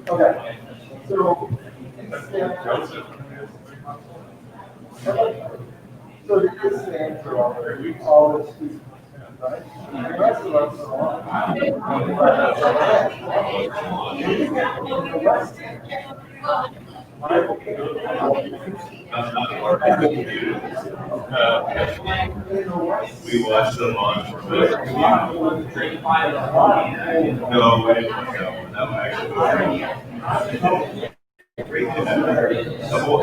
Okay, so so this stands for all this, right? The rest of us We watched them on. No, wait, no, actually. The whole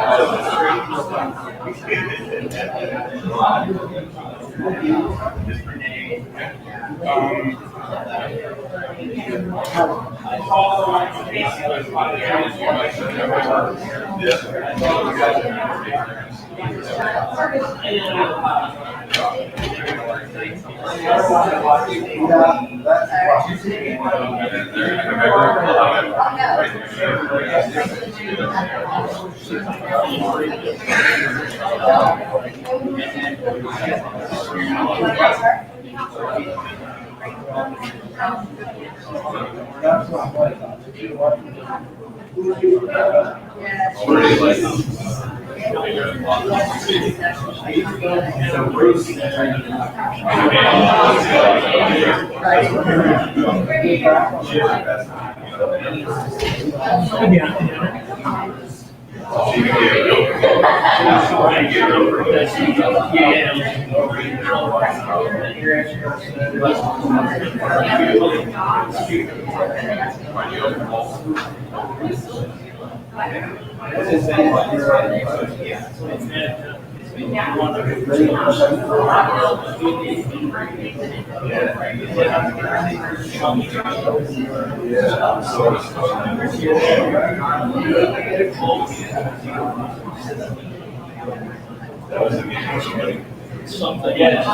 Something, yeah.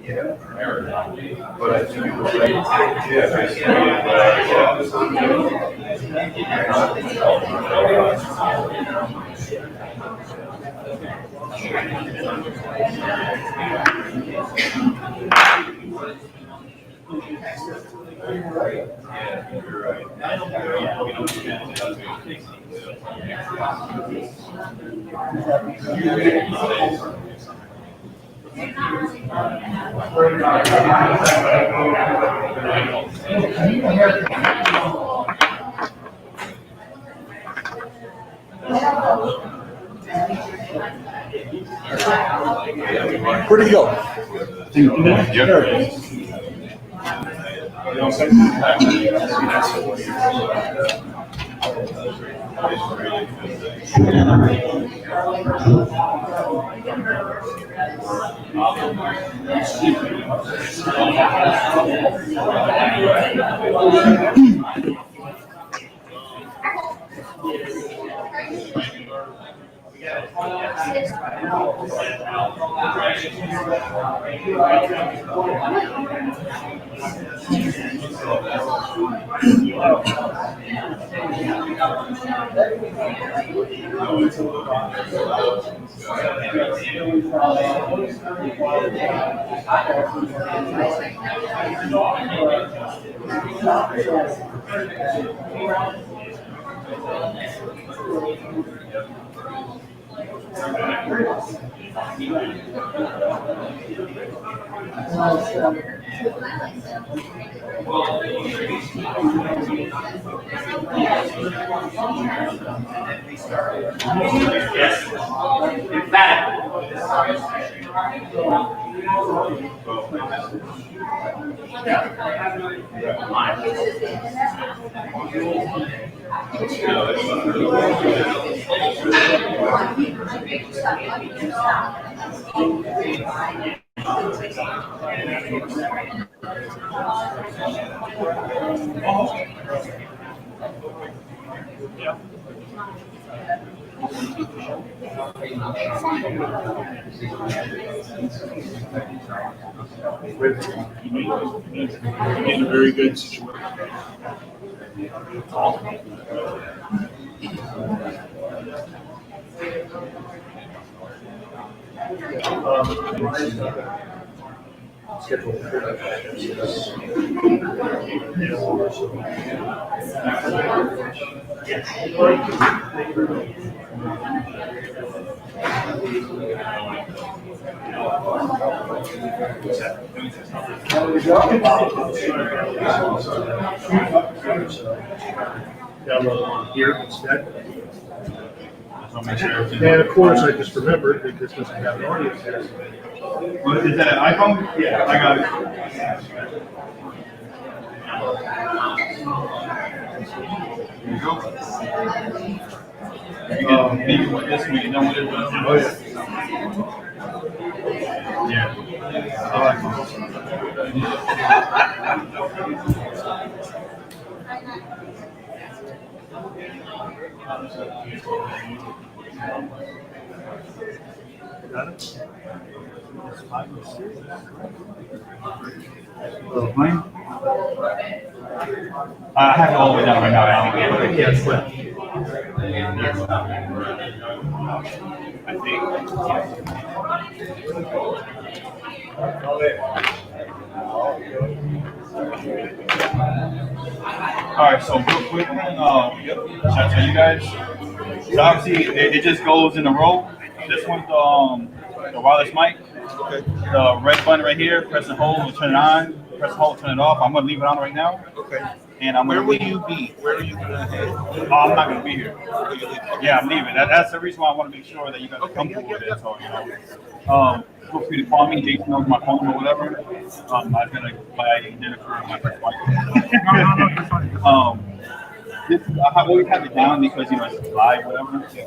But I think it was like, Where'd he go? In a very good situation. Download on here instead. And of course, I just remembered that this doesn't have an audio test. What is that, an iPhone? Yeah, I got it. There you go. You get maybe with this one, you know what it does? Oh, yeah. Yeah. I like Got it? Little plane. I have it all the way down right now. Okay, yeah, it's left. I think. All right, so real quick, should I tell you guys? So obviously, it just goes in a row. This one's the wireless mic. Okay. The red button right here, press and hold to turn it on. Press and hold to turn it off. I'm gonna leave it on right now, Okay. and I'm Where gonna will leave. you be? Where are you gonna head? I'm not gonna be here. Will you leave? Yeah, I'm leaving. That's the reason why I want to make sure that you guys are Okay, comfortable yeah, with yeah, it. So, feel free to call me. Jason knows my phone or whatever. I was gonna buy dinner for my first wife. This, I always have it down because it's live, whatever. So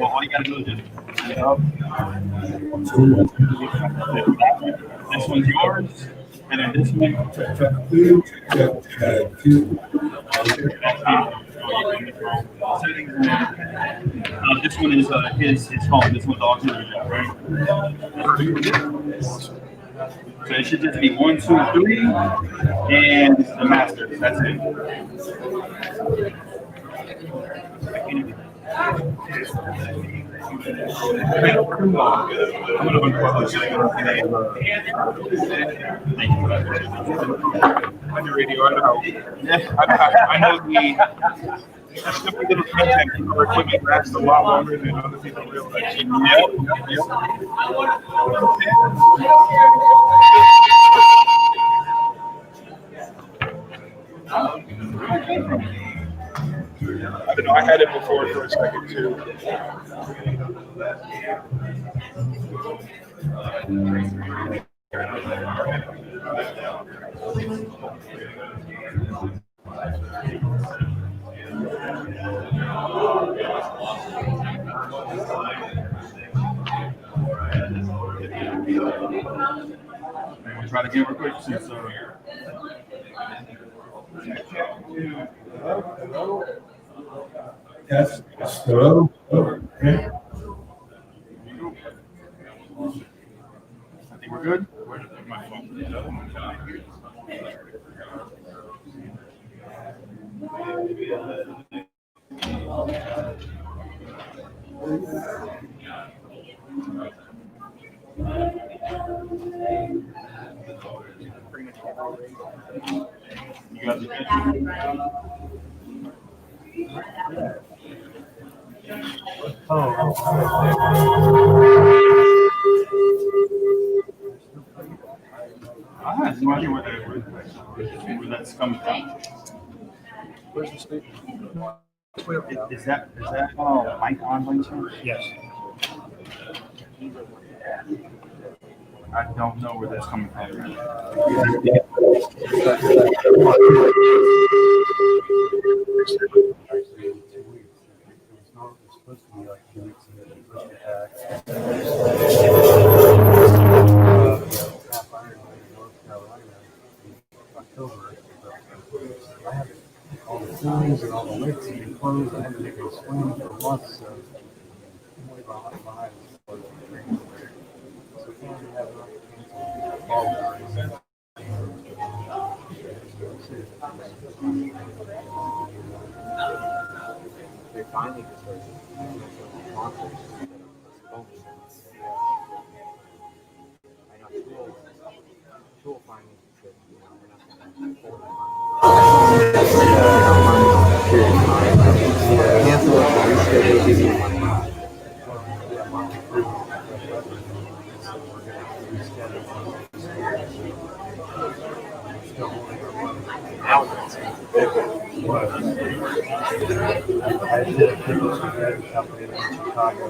all you gotta do is just turn it up. This one's yours, and then this one. This one is his phone. This one's auxiliary jack, right? So it should just be 1, 2, 3, and the master. That's it. I'm gonna unplug this thing on the radio. I know the simple little things that keep our equipment last a lot longer than other people realize. I don't know. I had it before for a second too. We'll try to get real quick since Yes. Hello. I think we're good. My phone. You guys are good. I have no idea where that's coming from. Where's the speaker? Is that mic on by any chance? Yes. I don't know where that's coming from. All the pools and all the lakes have been closed. I haven't taken a swim for months, so I'm way behind. finally just started concerts instead of postponing them. I know Tool finally said, we're not going to hold them. Cancel it, reschedule, give you a month. So we're going to reschedule. Still holding our money. Now it's I did a business with company in Chicago.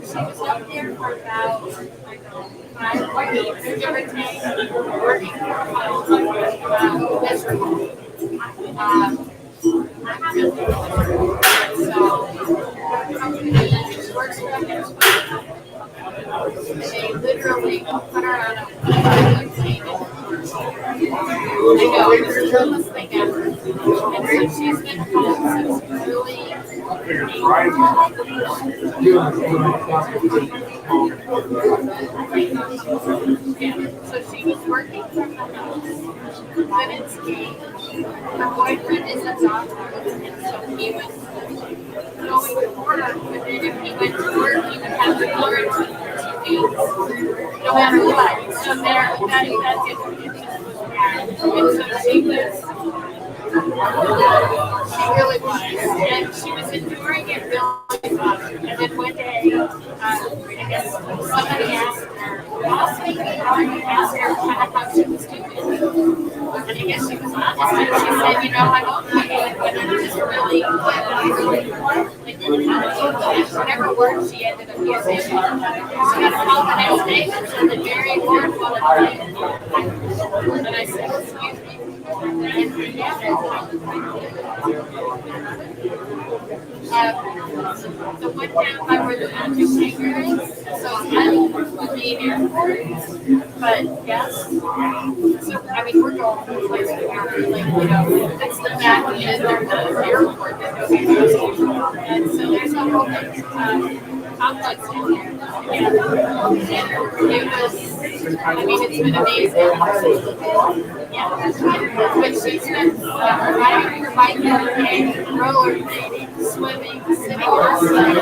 She was up there for about 5 weeks, give or take, working for a while, miserable. So, works for them. They literally put her on a plane. They go, it's the coolest thing ever. And so she's been home since really. So she was working from the house, couldn't skate. Her boyfriend is a doctor, and so he was going to work, but then if he went to work, he would have to quarantine for 2 weeks, no matter what. So that and so she really was, and she was enduring it really well. And then one day, I guess somebody asked her, asked her kind of how she was doing. And I guess she was honest, and she said, I'm okay, but I'm just really whatever word she ended up using. She got a call the next day that said that Mary Ward wanted to. And I said, excuse me. The one down by where the magic finger is, so I'm being airport, but yes. So, we're going to the place it's the back end of the airport that goes to. And so there's a whole complex in there. And it was, it's been amazing. Yeah. But she's been riding her bike every day, rollerblading, swimming, sitting outside,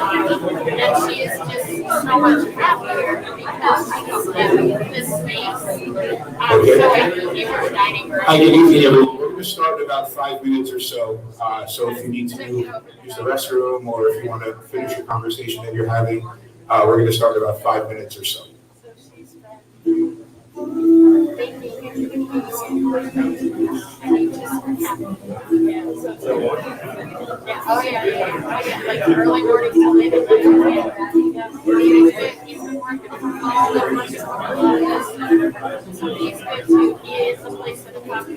and she is just so much happier because she's in this space. So I give her a dining room. Hi, good evening, everyone. We're going to start in about 5 minutes or so. So if you need to use the restroom or if you want to finish your conversation that you're having, we're going to start in about 5 minutes or so. Oh yeah. Like early morning till late at night. He's been working all the so he's good too. He is a place for the coffee.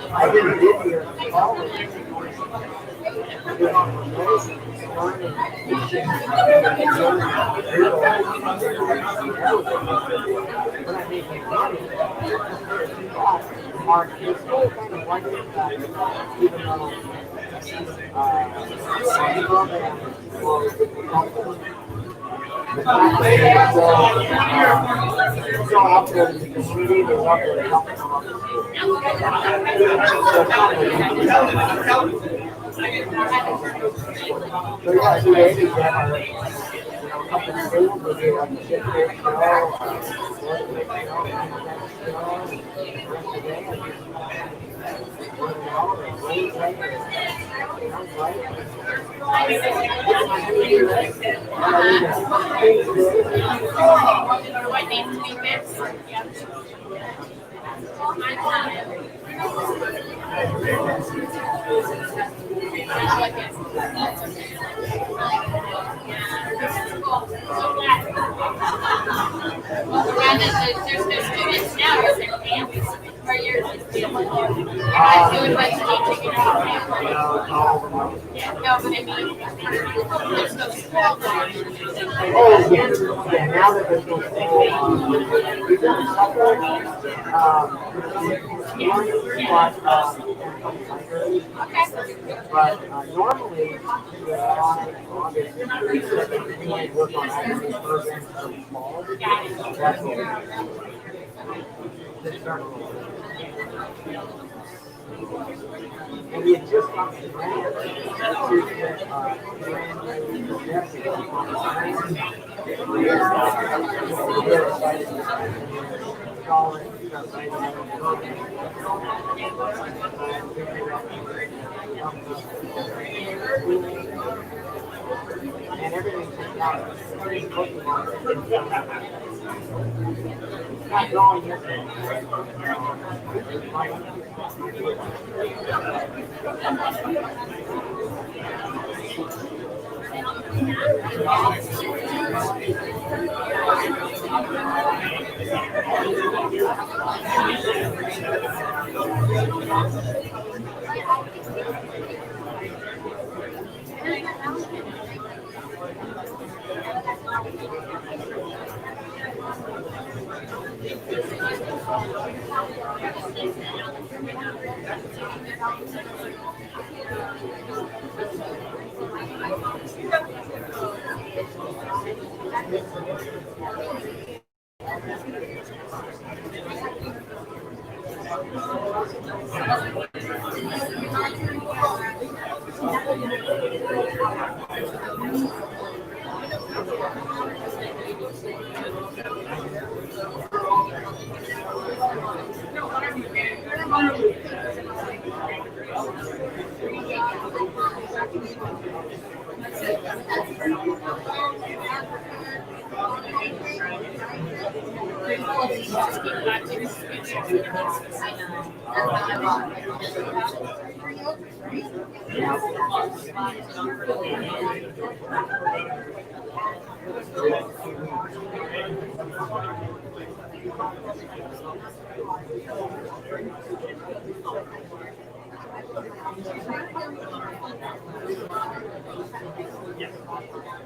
I didn't get here.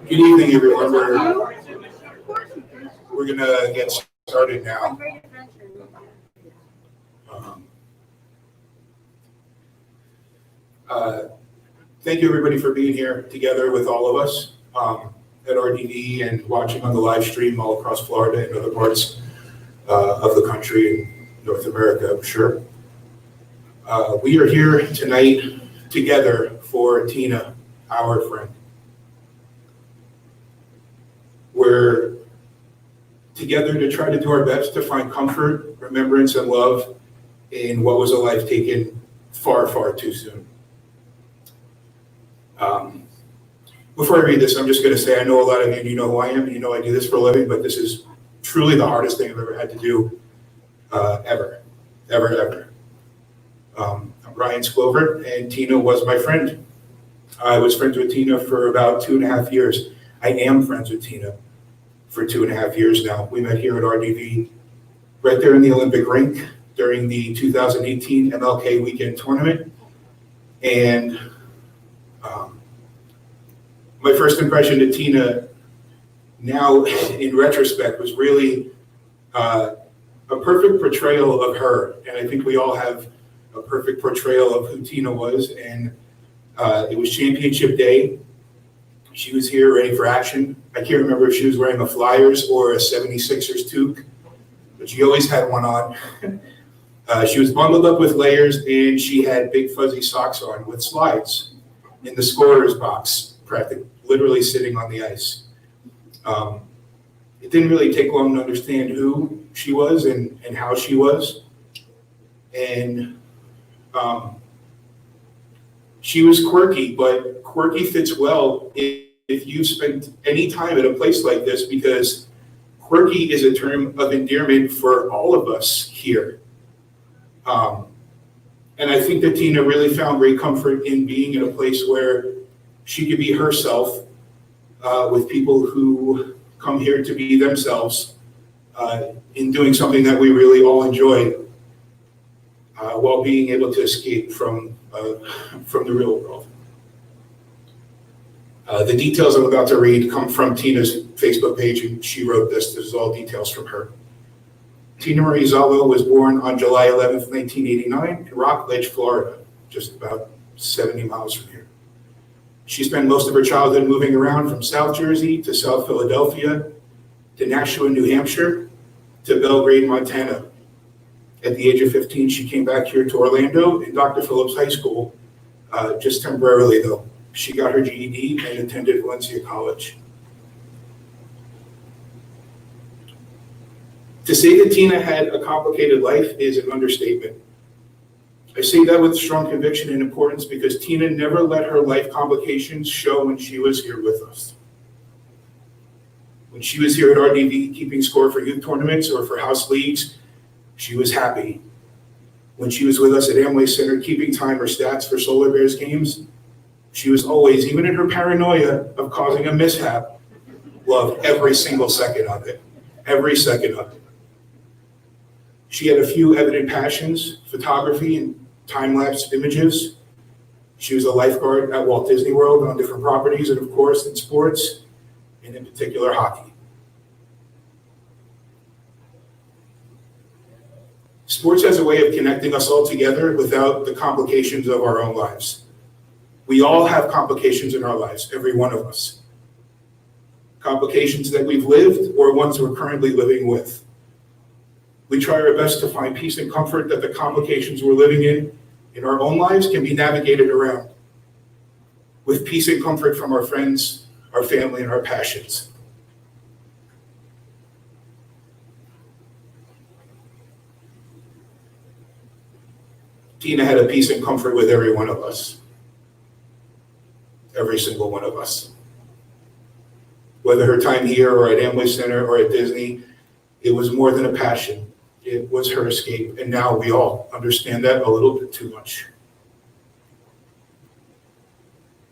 Good evening, everyone. We're gonna get started now. Thank you, everybody, for being here together with all of us at RDV and watching on the live stream all across Florida and other parts of the country and North America, I'm sure. We are here tonight together for Tina, our friend. We're together to try to do our best to find comfort, remembrance, and love in what was a life taken far, far too soon. Before I read this, I'm just going to say, I know a lot of you know who I am, and you know I do this for a living, but this is truly the hardest thing I've ever had to do, ever. I'm Brian Sclover, and Tina was my friend. I was friends with Tina for about 2.5 years. I am friends with Tina for 2.5 years now. We met here at RDV, right there in the Olympic rink during the 2018 MLK weekend tournament. And my first impression of Tina now in retrospect was really a perfect portrayal of her. And I think we all have a perfect portrayal of who Tina was. And it was championship day. She was here ready for action. I can't remember if she was wearing a Flyers or a 76ers toque, but she always had one on. She was bundled up with layers, and she had big fuzzy socks on with slides in the scorer's box, practically, literally sitting on the ice. It didn't really take long to understand who she was and how she was. And she was quirky, but quirky fits well if you spent any time at a place like this, because quirky is a term of endearment for all of us here. And I think that Tina really found great comfort in being in a place where she could be herself with people who come here to be themselves in doing something that we really all enjoy while being able to escape from the real world. The details I'm about to read come from Tina's Facebook page, and she wrote this. This is all details from her. Tina Marie Zollo was born on July 11th, 1989 in Rockledge, Florida, just about 70 miles from here. She spent most of her childhood moving around from South Jersey to South Philadelphia, to Nashua, New Hampshire, to Belgrade, Montana. At the age of 15, she came back here to Orlando in Dr. Phillips High School, just temporarily though. She got her GED and attended Valencia College. To say that Tina had a complicated life is an understatement. I say that with strong conviction and importance because Tina never let her life complications show when she was here with us. When she was here at RDV keeping score for youth tournaments or for house leagues, she was happy. When she was with us at Amway Center keeping time or stats for Solar Bears games, She was always, even in her paranoia of causing a mishap, loved every single second of it. Every second of it. She had a few evident passions: photography and time-lapse images. She was a lifeguard at Walt Disney World on different properties, and of course in sports, and in particular hockey. Sports has a way of connecting us all together without the complications of our own lives. We all have complications in our lives, every one of us. Complications that we've lived or ones we're currently living with. We try our best to find peace and comfort that the complications we're living in our own lives can be navigated around with peace and comfort from our friends, our family, and our passions. Tina had a peace and comfort with every one of us. Every single one of us. Whether her time here or at Amway Center or at Disney, it was more than a passion. It was her escape. And now we all understand that a little bit too much.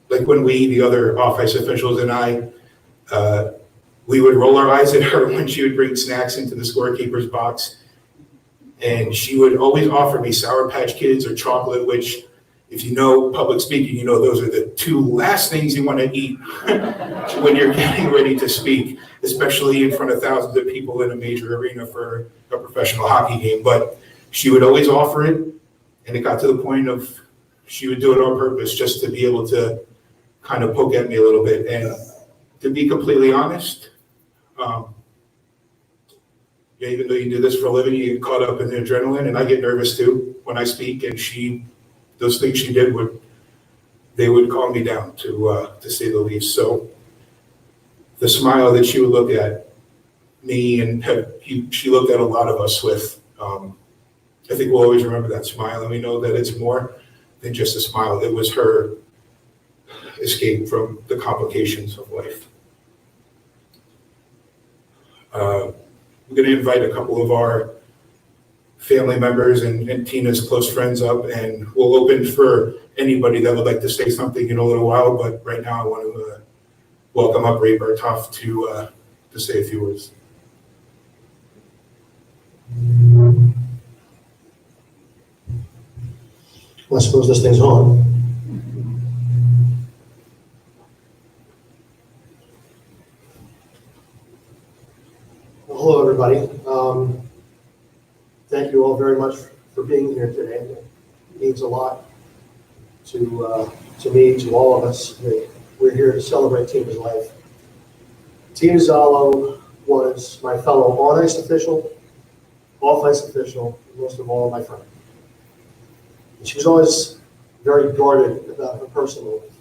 Like when we, the other off-ice officials, and I, we would roll our eyes at her when she would bring snacks into the scorekeeper's box. And she would always offer me Sour Patch Kids or chocolate, which, if you know public speaking, you know those are the two last things you want to eat when you're getting ready to speak, especially in front of thousands of people in a major arena for a professional hockey game. But she would always offer it, and it got to the point of she would do it on purpose just to be able to kind of poke at me a little bit. And to be completely honest, even though you do this for a living, you get caught up in the adrenaline, and I get nervous too when I speak, and those things she did would calm me down, to say the least. So the smile that she would look at me and she looked at a lot of us with, I think we'll always remember that smile, and we know that it's more than just a smile. It was her escape from the complications of life. We're going to invite a couple of our family members and Tina's close friends up, and we'll open for anybody that would like to say something in a little while. But right now I want to welcome up Ray Berthoff to say a few words. Well, I suppose this thing's on. Hello, everybody. Thank you all very much for being here today. It means a lot to me, to all of us. We're here to celebrate Tina's life. Tina Zollo was my fellow on-ice official, off-ice official, and most of all, my friend. And she was always very guarded about her personal life.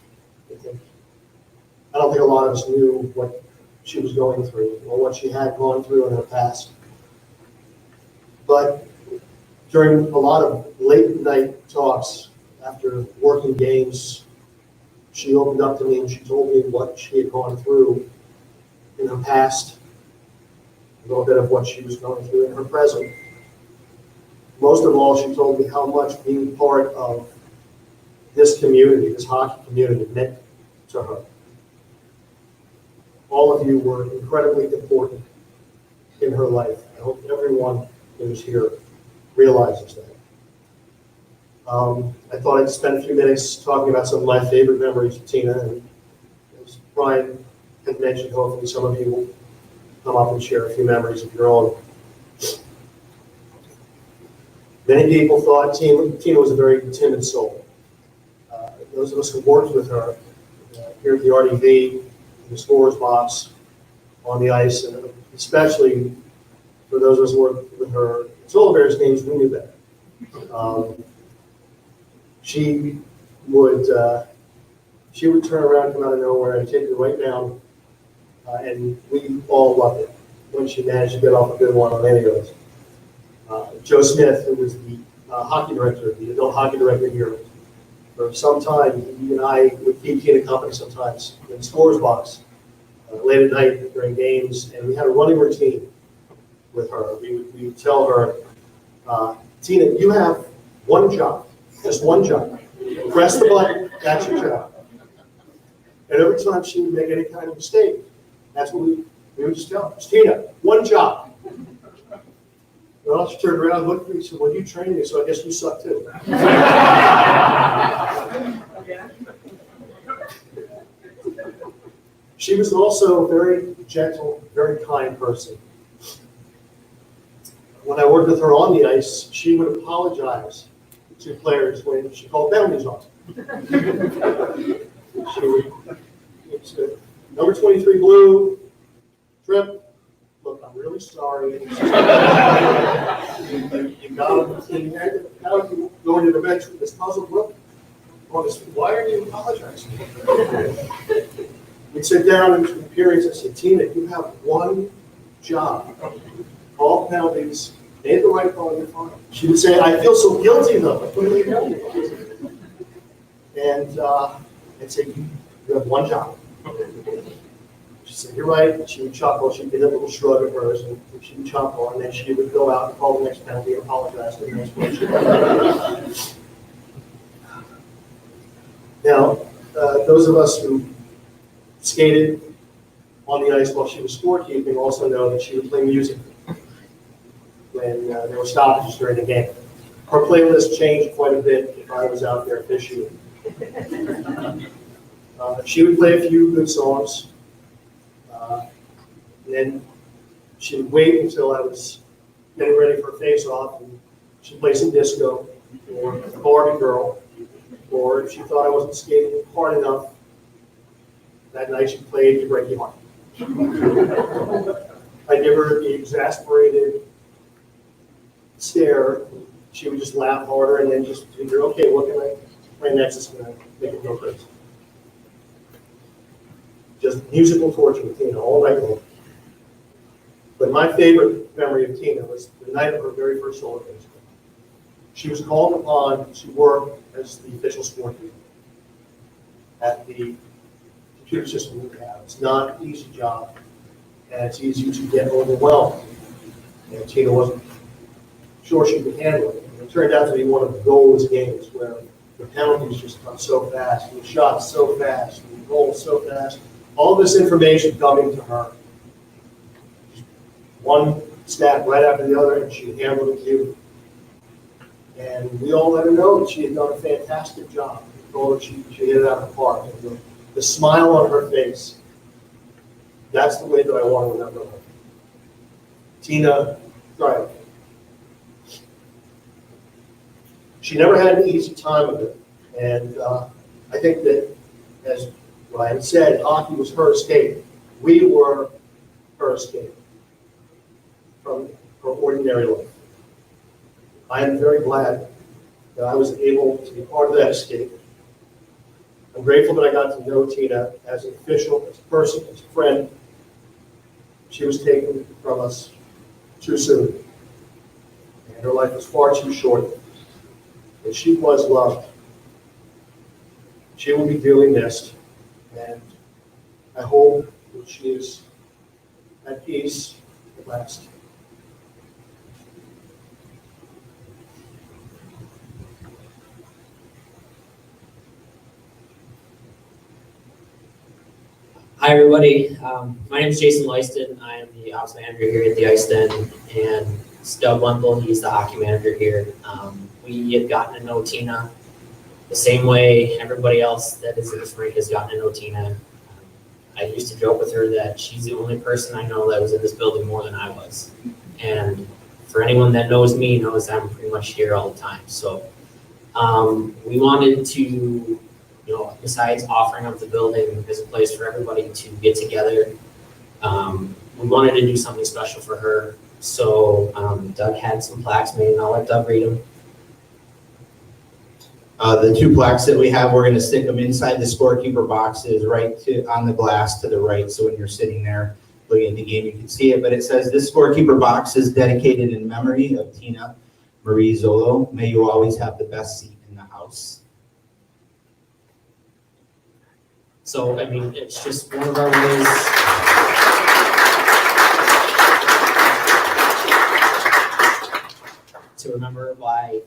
I don't think a lot of us knew what she was going through or what she had gone through in her past. But during a lot of late night talks after working games, she opened up to me and she told me what she had gone through in her past, a little bit of what she was going through in her present. Most of all, she told me how much being part of this community, this hockey community, meant to her. All of you were incredibly important in her life. I hope everyone who's here realizes that. I thought I'd spend a few minutes talking about some of my favorite memories of Tina. And as Brian had mentioned, hopefully some of you will come up and share a few memories of your own. Many people thought Tina was a very timid soul. Those of us who worked with her here at the RDV, in the scorer's box, on the ice, and especially for those of us who worked with her in Zollo Bears games, we knew better. She would turn around, come out of nowhere, and take you right down, and we all loved it when she managed to get off a good one on any of those. Joe Smith, who was the hockey director, the adult hockey director here, for some time, he and I would keep Tina company sometimes in the scorer's box late at night during games, and we had a running routine with her. We would tell her, Tina, you have one job, just one job. Press the button, that's your job. And every time she would make any kind of mistake, that's what we would just tell her, Tina, one job. Well, she turned around and looked at me and said, well, you trained me, so I guess you suck too. She was also a very gentle, very kind person. When I worked with her on the ice, she would apologize to players when she called penalties on them. She would say, number 23 blue, trip, look, I'm really sorry. You got to go into the bench with this puzzle book. Why are you apologizing? We'd sit down in periods and say, Tina, you have one job. Call penalties, made the right call, you're fine. She would say, I feel so guilty though. What are you doing? And I'd say, you have one job. She said, you're right. She would chuckle. She'd get a little shrug of hers, and she would chuckle, and then she would go out and call the next penalty and apologize to the next person. Now, those of us who skated on the ice while she was scorekeeping also know that she would play music when there were stoppages during the game. Her playlist changed quite a bit if I was out there fishing. She would play a few good songs. And then she would wait until I was getting ready for a face-off, and she'd play some disco or a Barbie girl, or if she thought I wasn't skating hard enough, that night she played You Break Your Heart. I'd give her the exasperated stare. She would just laugh harder and then just figure, okay, what can I play next that's going to make it go crazy? Just musical torture with Tina all night long. But my favorite memory of Tina was the night of her very first Zollo game. She was called upon to work as the official scorekeeper at the computer system we have. It's not an easy job, and it's easy to get overwhelmed. And Tina wasn't sure she could handle it. And it turned out to be one of those games where the penalties just come so fast, and the shots so fast, and the goals so fast. All this information coming to her. One snap right after the other, and she handled it beautifully. And we all let her know that she had done a fantastic job. We told her she hit it out of the park. And the smile on her face, that's the way that I want to remember her. Tina tried. She never had an easy time of it. And I think that, as Ryan said, hockey was her escape. We were her escape from her ordinary life. I am very glad that I was able to be part of that escape. I'm grateful that I got to know Tina as an official, as a person, as a friend. She was taken from us too soon. And her life was far too short. But she was loved. She will be dearly missed. And I hope that she is at peace at last. Hi, everybody. My name is Jason Leiston. I am the ops manager here at the Ice Den, and it's Doug Wendell. He's the hockey manager here. We have gotten to know Tina the same way everybody else that is in this rink has gotten to know Tina. I used to joke with her that she's the only person I know that was in this building more than I was. And for anyone that knows me knows I'm pretty much here all the time. So we wanted to, besides offering up the building as a place for everybody to get together, we wanted to do something special for her. So Doug had some plaques made, and I'll let Doug read them. The two plaques that we have, we're going to stick them inside the scorekeeper boxes right on the glass to the right. So when you're sitting there looking at the game, you can see it. But it says, this scorekeeper box is dedicated in memory of Tina Marie Zollo. May you always have the best seat in the house. So, it's just one of our ways. To remember why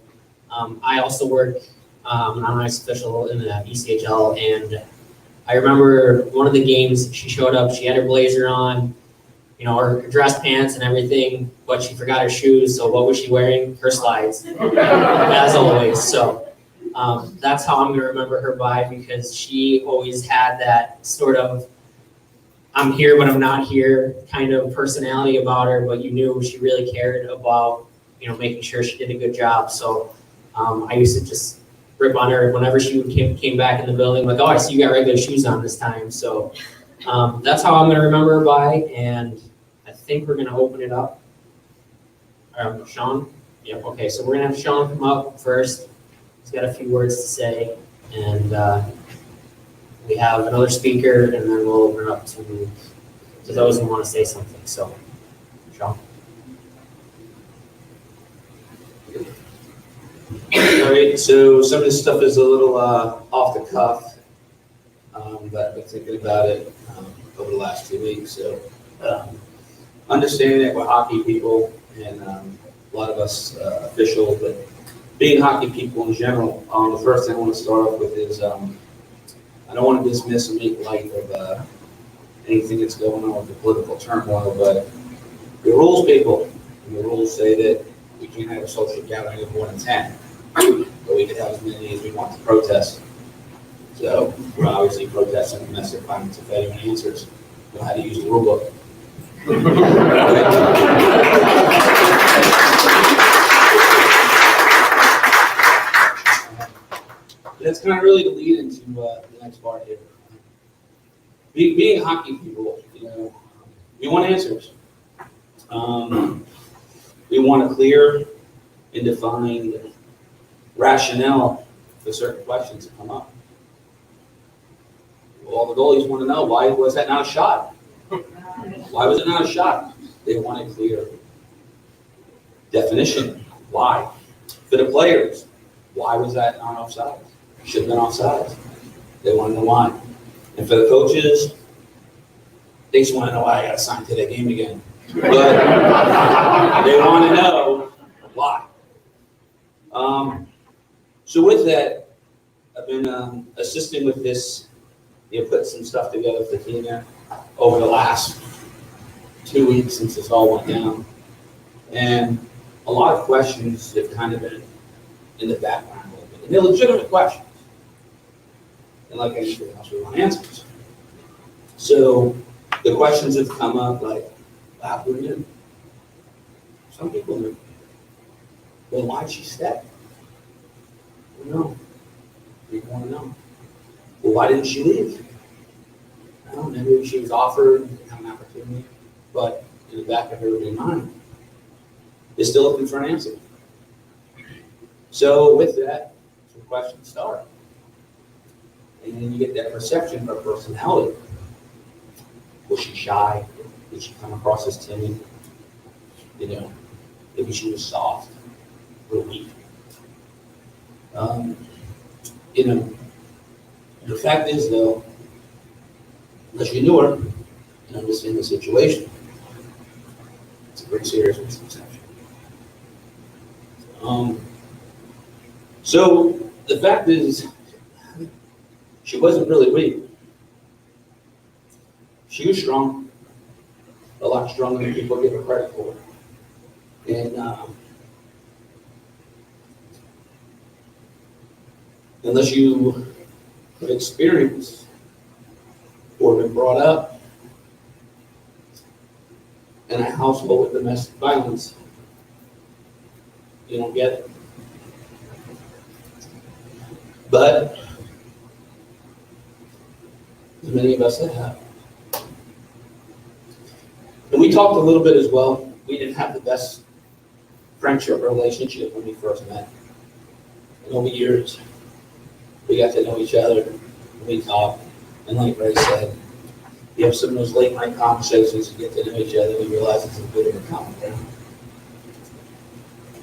I also work, I'm an ice official in the ECHL, and I remember one of the games, she showed up, she had her blazer on, you know, her dress pants and everything, but she forgot her shoes. So what was she wearing? Her slides, as always. So that's how I'm going to remember her by, because she always had that sort of I'm here, but I'm not here kind of personality about her, but you knew she really cared about, you know, making sure she did a good job. So I used to just rip on her whenever she came back in the building, like, oh, I see you got regular shoes on this time. So that's how I'm going to remember her by, and I think we're going to open it up. Sean? Yep, okay, so we're going to have Sean come up first. He's got a few words to say, and we have another speaker, and then we'll open it up to those who want to say something. So, Sean. All right, so some of this stuff is a little off the cuff, but I've been thinking about it over the last 2 weeks. So, understanding that we're hockey people, and a lot of us officials, but being hockey people in general, the first thing I want to start off with is I don't want to dismiss or make light of anything that's going on with the political turmoil, but the rules, people, and the rules say that we can't have a social gathering of more than 10, but we can have as many as we want to protest. So we're obviously protesting domestic violence. If anyone answers, know how to use the rule book. That's kind of really the lead into the next part here. Being hockey people, you know, we want answers. We want a clear and defined rationale for certain questions that come up. Well, the goalies want to know, why was that not a shot? Why was it not a shot? They want a clear definition. Why? For the players, why was that not offside? Should have been offside. They want to know why. And for the coaches, they just want to know why I got assigned to that game again. But they want to know why. So with that, I've been assisting with this, put some stuff together for Tina over the last 2 weeks since this all went down. And a lot of questions have kind of been in the background a little bit. And they're legitimate questions. And like anything else, we want answers. So the questions have come up like, wow, who knew? Some people knew. Well, why'd she step? I don't know. People want to know. Well, why didn't she leave? I don't know. Maybe she was offered an opportunity, but in the back of her mind, they're still looking for an answer. So with that, some questions start. And then you get that perception of her personality. Was she shy? Did she come across as timid? Maybe she was soft or weak. The fact is, though, unless you knew her and understand the situation, it's a pretty serious misconception. So the fact is, she wasn't really weak. She was strong, a lot stronger than people give her credit for. And unless you have experienced or been brought up in a household with domestic violence, you don't get it. But there's many of us that have. And we talked a little bit as well. We didn't have the best friendship relationship when we first met. And over years, we got to know each other, and we talked. And like Ray said, you have some of those late night conversations, you get to know each other, and you realize it's a bit of a common ground.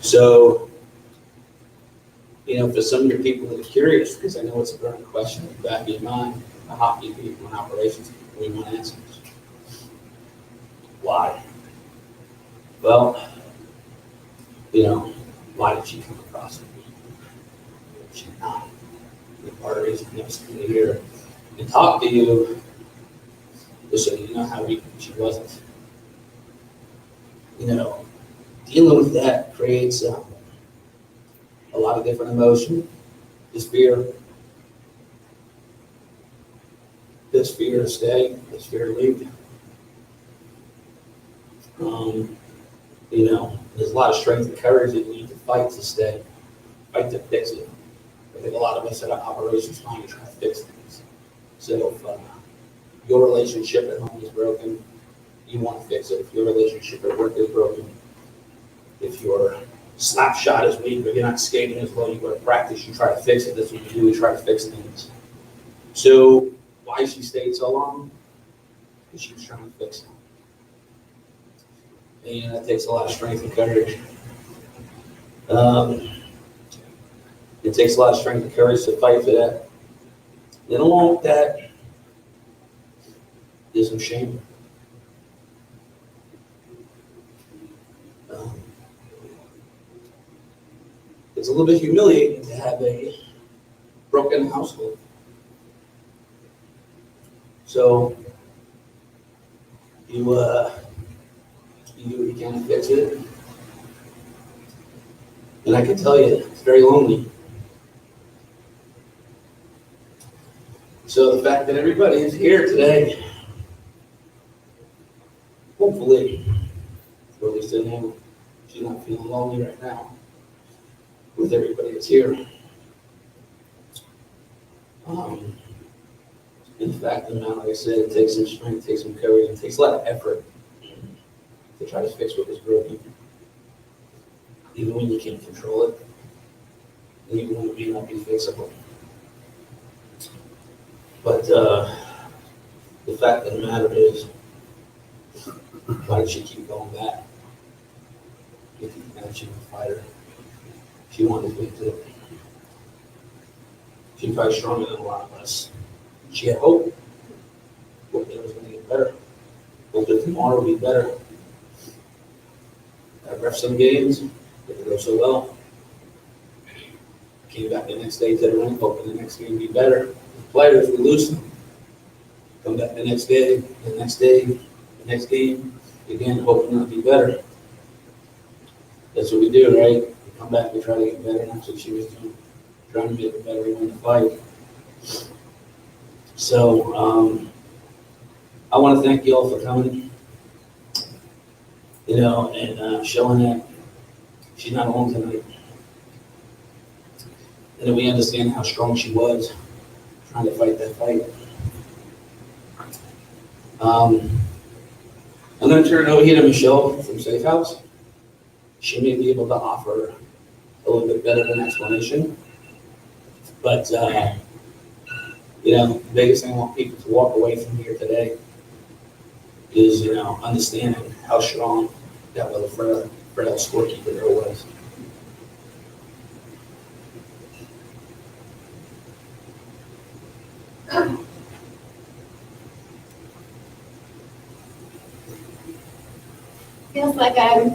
So, for some of your people that are curious, because I know it's a burning question in the back of your mind, the hockey people and operations people, we want answers. Why? Well, why did she come across it? She not. The part of the reason I was sitting here and talk to you, just so you know how weak she wasn't. You know, dealing with that creates a lot of different emotion. This fear to stay, this fear to leave. You know, there's a lot of strength and courage that you need to fight to stay, fight to fix it. I think a lot of us at operations mind try to fix things. So if your relationship at home is broken, you want to fix it. If your relationship at work is broken, if your slap shot is weak or you're not skating as well, you go to practice, you try to fix it. That's what you do, we try to fix things. So why she stayed so long? Because she was trying to fix it. And that takes a lot of strength and courage. It takes a lot of strength and courage to fight for that. And along with that, there's some shame. It's a little bit humiliating to have a broken household. So you do what you can to fix it. And I can tell you, it's very lonely. So the fact that everybody is here today, hopefully, or at least in him, she's not feeling lonely right now with everybody that's here. In fact, like I said, it takes some strength, it takes some courage, it takes a lot of effort to try to fix what was broken. Even when you can't control it, even when it may not be fixable. But the fact of the matter is, why did she keep going back? If you can, she was a fighter. She wanted to fix it. She's probably stronger than a lot of us. She had hope. Hope that it was going to get better. Hope that tomorrow would be better. I ref some games, didn't go so well. Came back the next day to the rink, hoping the next game would be better. The players, we lose them. Come back the next day, the next day, the next game, again, hoping it'll be better. That's what we do, right? We come back, we try to get better, and that's what she was doing. Trying to make it better in the fight. So, I want to thank you all for coming, and showing that she's not alone tonight. And that we understand how strong she was trying to fight that fight. I'm going to turn it over here to Michelle from Safe House. She may be able to offer a little bit better of an explanation. But, the biggest thing I want people to walk away from here today is, understanding how strong that little frail scorekeeper there was. Feels like I'm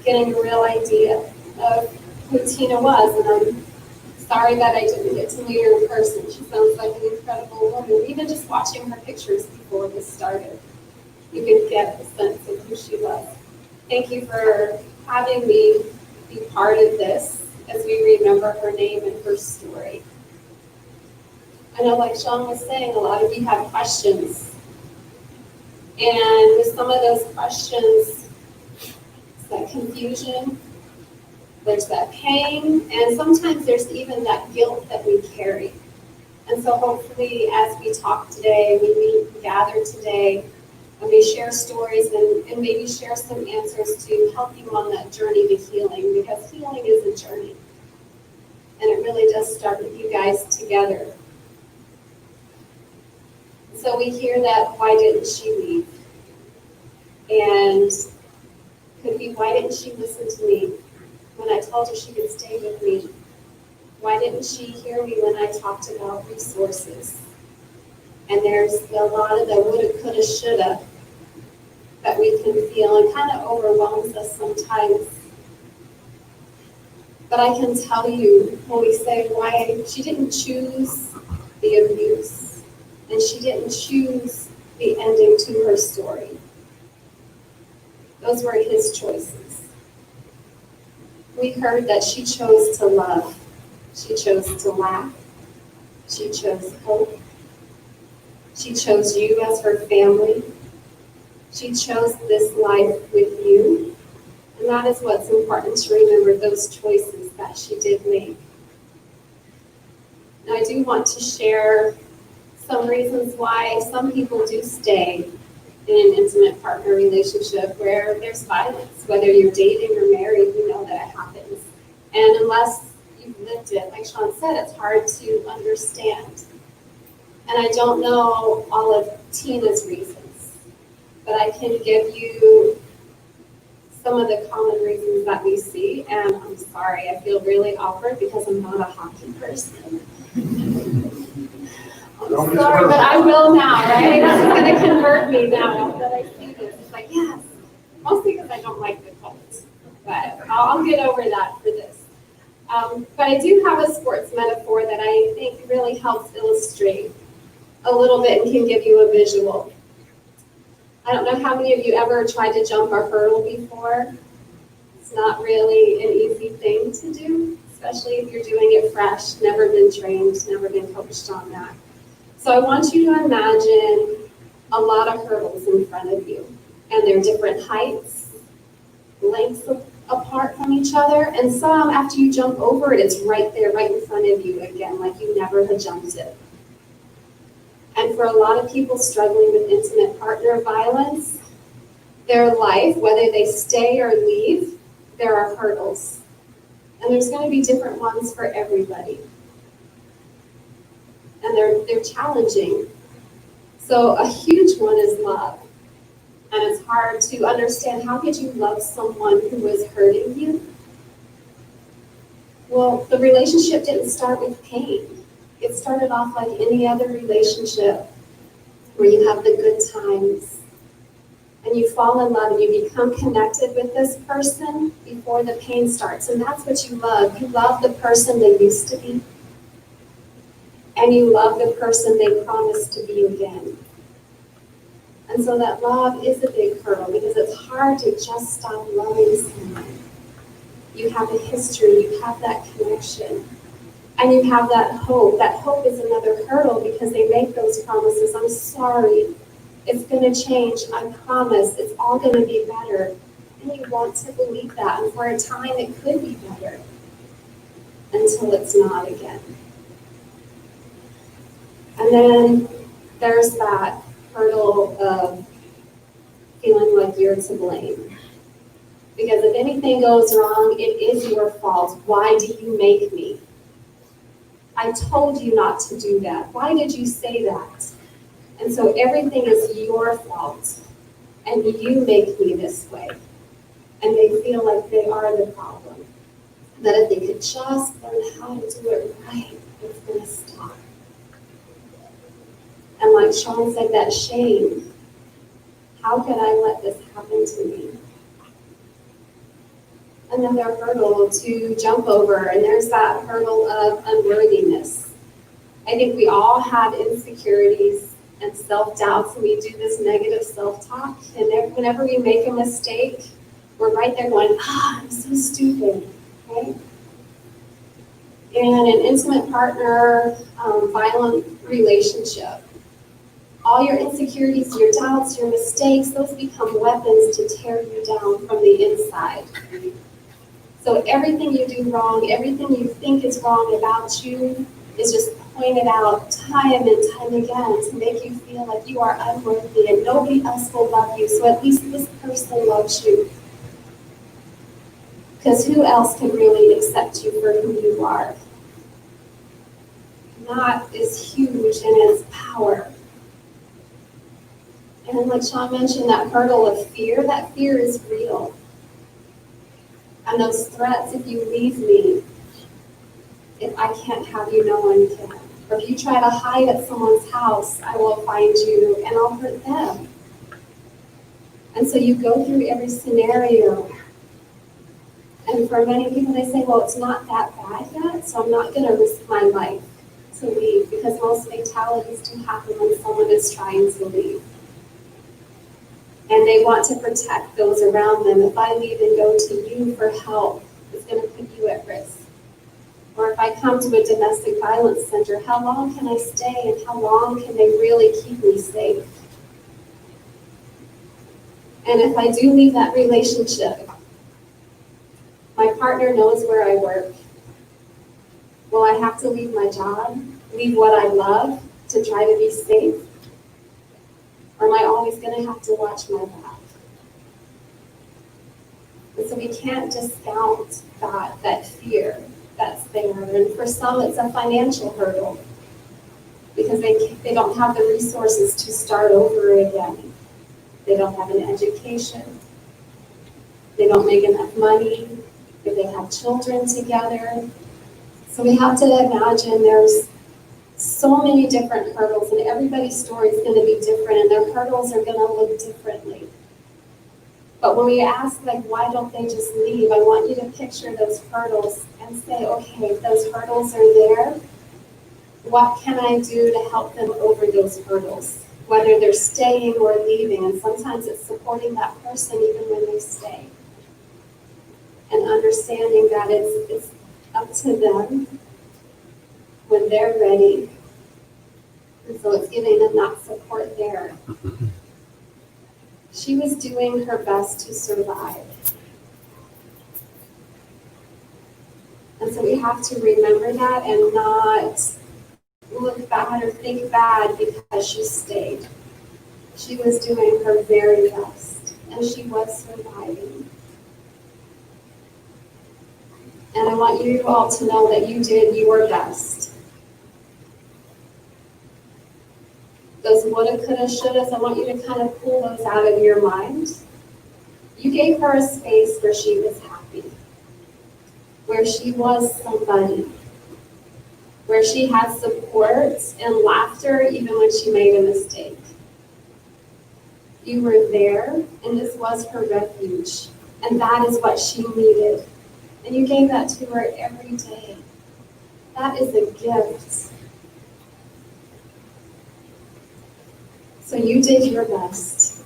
getting a real idea of who Tina was, and I'm sorry that I didn't get to meet her in person. She sounds like an incredible woman. Even just watching her pictures before this started, you could get a sense of who she was. Thank you for having me be part of this as we remember her name and her story. I know, like Sean was saying, a lot of you have questions. And with some of those questions, it's that confusion, there's that pain, and sometimes there's even that guilt that we carry. And so hopefully as we talk today, we gather today, and we share stories and maybe share some answers to help you on that journey to healing, because healing is a journey. And it really does start with you guys together. So we hear that, why didn't she leave? And could be, why didn't she listen to me when I told her she could stay with me? Why didn't she hear me when I talked about resources? And there's a lot of the woulda, coulda, shoulda that we can feel and kind of overwhelms us sometimes. But I can tell you, when we say why she didn't choose the abuse, and she didn't choose the ending to her story. Those were his choices. We heard that she chose to love, she chose to laugh, she chose hope, she chose you as her family, she chose this life with you, and that is what's important to remember, those choices that she did make. Now, I do want to share some reasons why some people do stay in an intimate partner relationship where there's violence. Whether you're dating or married, you know that it happens. And unless you've lived it, like Sean said, it's hard to understand. And I don't know all of Tina's reasons, but I can give you some of the common reasons that we see. And I'm sorry, I feel really awkward because I'm not a hockey person. I'm sorry, but I will now, right? That's going to convert me now that I see this. It's like, yes, mostly because I don't like the Colts, but I'll get over that for this. But I do have a sports metaphor that I think really helps illustrate a little bit and can give you a visual. I don't know how many of you ever tried to jump a hurdle before. It's not really an easy thing to do, especially if you're doing it fresh, never been trained, never been coached on that. So I want you to imagine a lot of hurdles in front of you, and they're different heights, lengths apart from each other, and some, after you jump over it, it's right there, right in front of you again, like you never had jumped it. And for a lot of people struggling with intimate partner violence, their life, whether they stay or leave, there are hurdles. And there's going to be different ones for everybody. And they're challenging. So a huge one is love. And it's hard to understand, how could you love someone who was hurting you? Well, the relationship didn't start with pain. It started off like any other relationship where you have the good times and you fall in love and you become connected with this person before the pain starts. And that's what you love. You love the person they used to be. And you love the person they promised to be again. And so that love is a big hurdle because it's hard to just stop loving someone. You have a history, you have that connection, and you have that hope. That hope is another hurdle because they make those promises. I'm sorry, it's going to change, I promise, it's all going to be better. And you want to believe that, and for a time it could be better until it's not again. And then there's that hurdle of feeling like you're to blame. Because if anything goes wrong, it is your fault. Why do you make me? I told you not to do that. Why did you say that? And so everything is your fault. And you make me this way. And they feel like they are the problem. That if they could just learn how to do it right, it's going to stop. And like Sean said, that shame. How could I let this happen to me? Another hurdle to jump over, and there's that hurdle of unworthiness. I think we all have insecurities and self-doubts, and we do this negative self-talk, and whenever we make a mistake, we're right there going, I'm so stupid, right? In an intimate partner, violent relationship, all your insecurities, your doubts, your mistakes, those become weapons to tear you down from the inside. So everything you do wrong, everything you think is wrong about you is just pointed out time and time again to make you feel like you are unworthy and nobody else will love you, so at least this person loves you. Because who else can really accept you for who you are? And that is huge in its power. And like Sean mentioned, that hurdle of fear, that fear is real. And those threats, if you leave me, if I can't have you, no one can. Or if you try to hide at someone's house, I will find you and I'll hurt them. And so you go through every scenario. And for many people, they say, well, it's not that bad yet, so I'm not going to risk my life. to leave, because most fatalities do happen when someone is trying to leave. And they want to protect those around them. If I leave and go to you for help, it's going to put you at risk. Or if I come to a domestic violence center, how long can I stay and how long can they really keep me safe? And if I do leave that relationship, my partner knows where I work. Will I have to leave my job, leave what I love to try to be safe? Or am I always going to have to watch my back? And so we can't discount that fear that's there. And for some, it's a financial hurdle because they don't have the resources to start over again. They don't have an education. They don't make enough money. If they have children together. So we have to imagine there's so many different hurdles, and everybody's story is going to be different, and their hurdles are going to look differently. But when we ask, like, why don't they just leave? I want you to picture those hurdles and say, okay, if those hurdles are there, what can I do to help them over those hurdles? Whether they're staying or leaving, and sometimes it's supporting that person even when they stay. And understanding that it's up to them when they're ready. And so it's giving them that support there. She was doing her best to survive. And so we have to remember that and not look bad or think bad because she stayed. She was doing her very best, and she was surviving. And I want you all to know that you did your best. Those woulda, coulda, shouldas, I want you to kind of pull those out of your mind. You gave her a space where she was happy, where she was somebody, where she had support and laughter even when she made a mistake. You were there, and this was her refuge, and that is what she needed. And you gave that to her every day. That is a gift. So you did your best.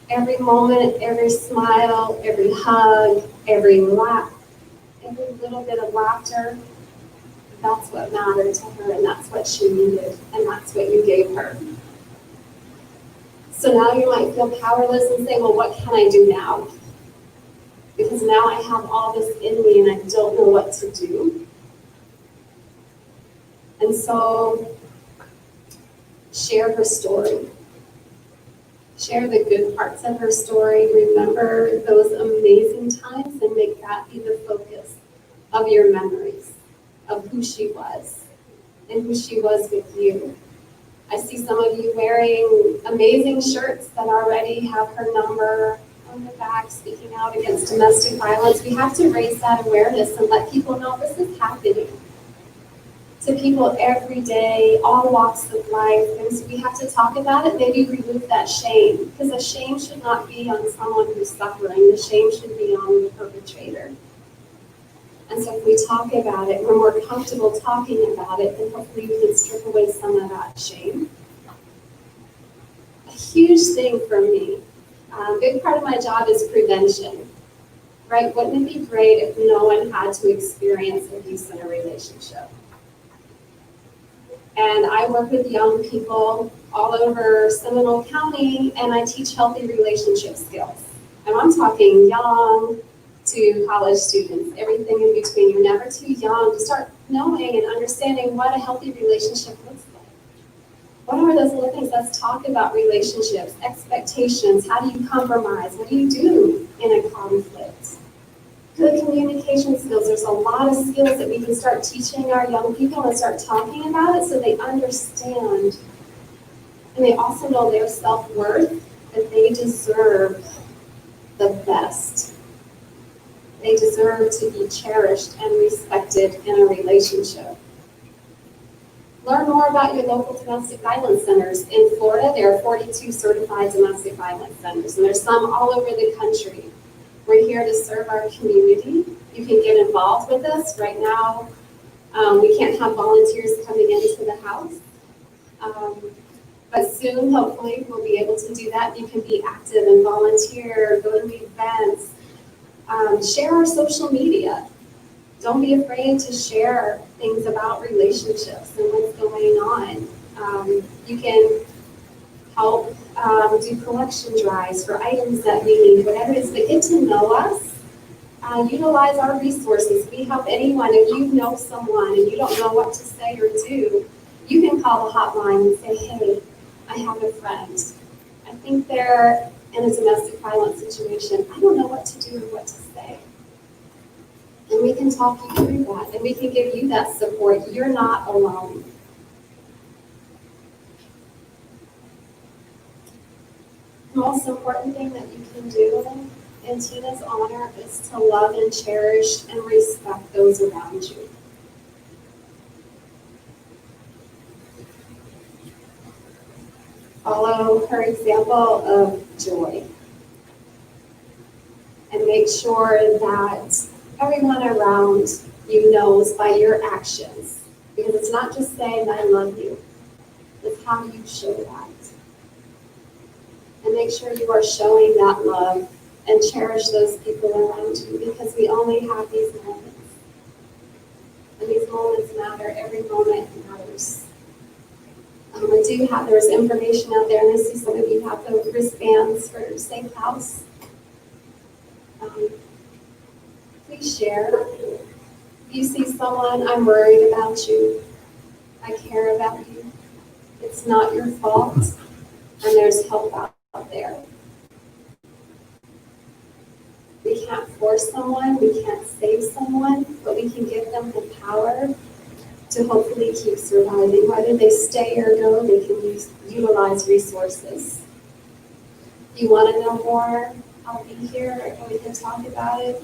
Every moment, every smile, every hug, every laugh, every little bit of laughter, that's what mattered to her, and that's what she needed, and that's what you gave her. So now you might feel powerless and say, well, what can I do now? Because now I have all this in me and I don't know what to do. And so share her story. Share the good parts of her story. Remember those amazing times and make that be the focus of your memories of who she was and who she was with you. I see some of you wearing amazing shirts that already have her number on the back, speaking out against domestic violence. We have to raise that awareness and let people know this is happening to people every day, all walks of life. And so we have to talk about it, maybe remove that shame, because the shame should not be on someone who's suffering. The shame should be on the perpetrator. And so if we talk about it, we're more comfortable talking about it, then hopefully we can strip away some of that shame. A huge thing for me, a big part of my job is prevention, right? Wouldn't it be great if no one had to experience abuse in a relationship? And I work with young people all over Seminole County, and I teach healthy relationship skills. And I'm talking young to college students, everything in between. You're never too young to start knowing and understanding what a healthy relationship looks like. What are those little things? Let's talk about relationships, expectations. How do you compromise? What do you do in a conflict? Good communication skills. There's a lot of skills that we can start teaching our young people and start talking about it so they understand. And they also know their self-worth, that they deserve the best. They deserve to be cherished and respected in a relationship. Learn more about your local domestic violence centers. In Florida, there are 42 certified domestic violence centers, and there's some all over the country. We're here to serve our community. You can get involved with us. Right now, We can't have volunteers coming into the house. But soon, hopefully, we'll be able to do that. You can be active and volunteer, go to events, share our social media. Don't be afraid to share things about relationships and what's going on. You can help do collection drives for items that we need, whatever it is, but get to know us. Utilize our resources. We help anyone. If you know someone and you don't know what to say or do, you can call the hotline and say, hey, I have a friend. I think they're in a domestic violence situation. I don't know what to do or what to say. And we can talk you through that, and we can give you that support. You're not alone. The most important thing that you can do in Tina's honor is to love and cherish and respect those around you. Follow her example of joy. And make sure that everyone around you knows by your actions. Because it's not just saying, I love you. It's how you show that. And make sure you are showing that love and cherish those people around you, because we only have these moments. And these moments matter. Every moment matters. There's information out there, and I see some of you have the wristbands for Safe House. Please share. If you see someone, I'm worried about you. I care about you. It's not your fault, and there's help out there. We can't force someone, we can't save someone, but we can give them the power to hopefully keep surviving. Whether they stay or go, they can utilize resources. If you want to know more, I'll be here and we can talk about it.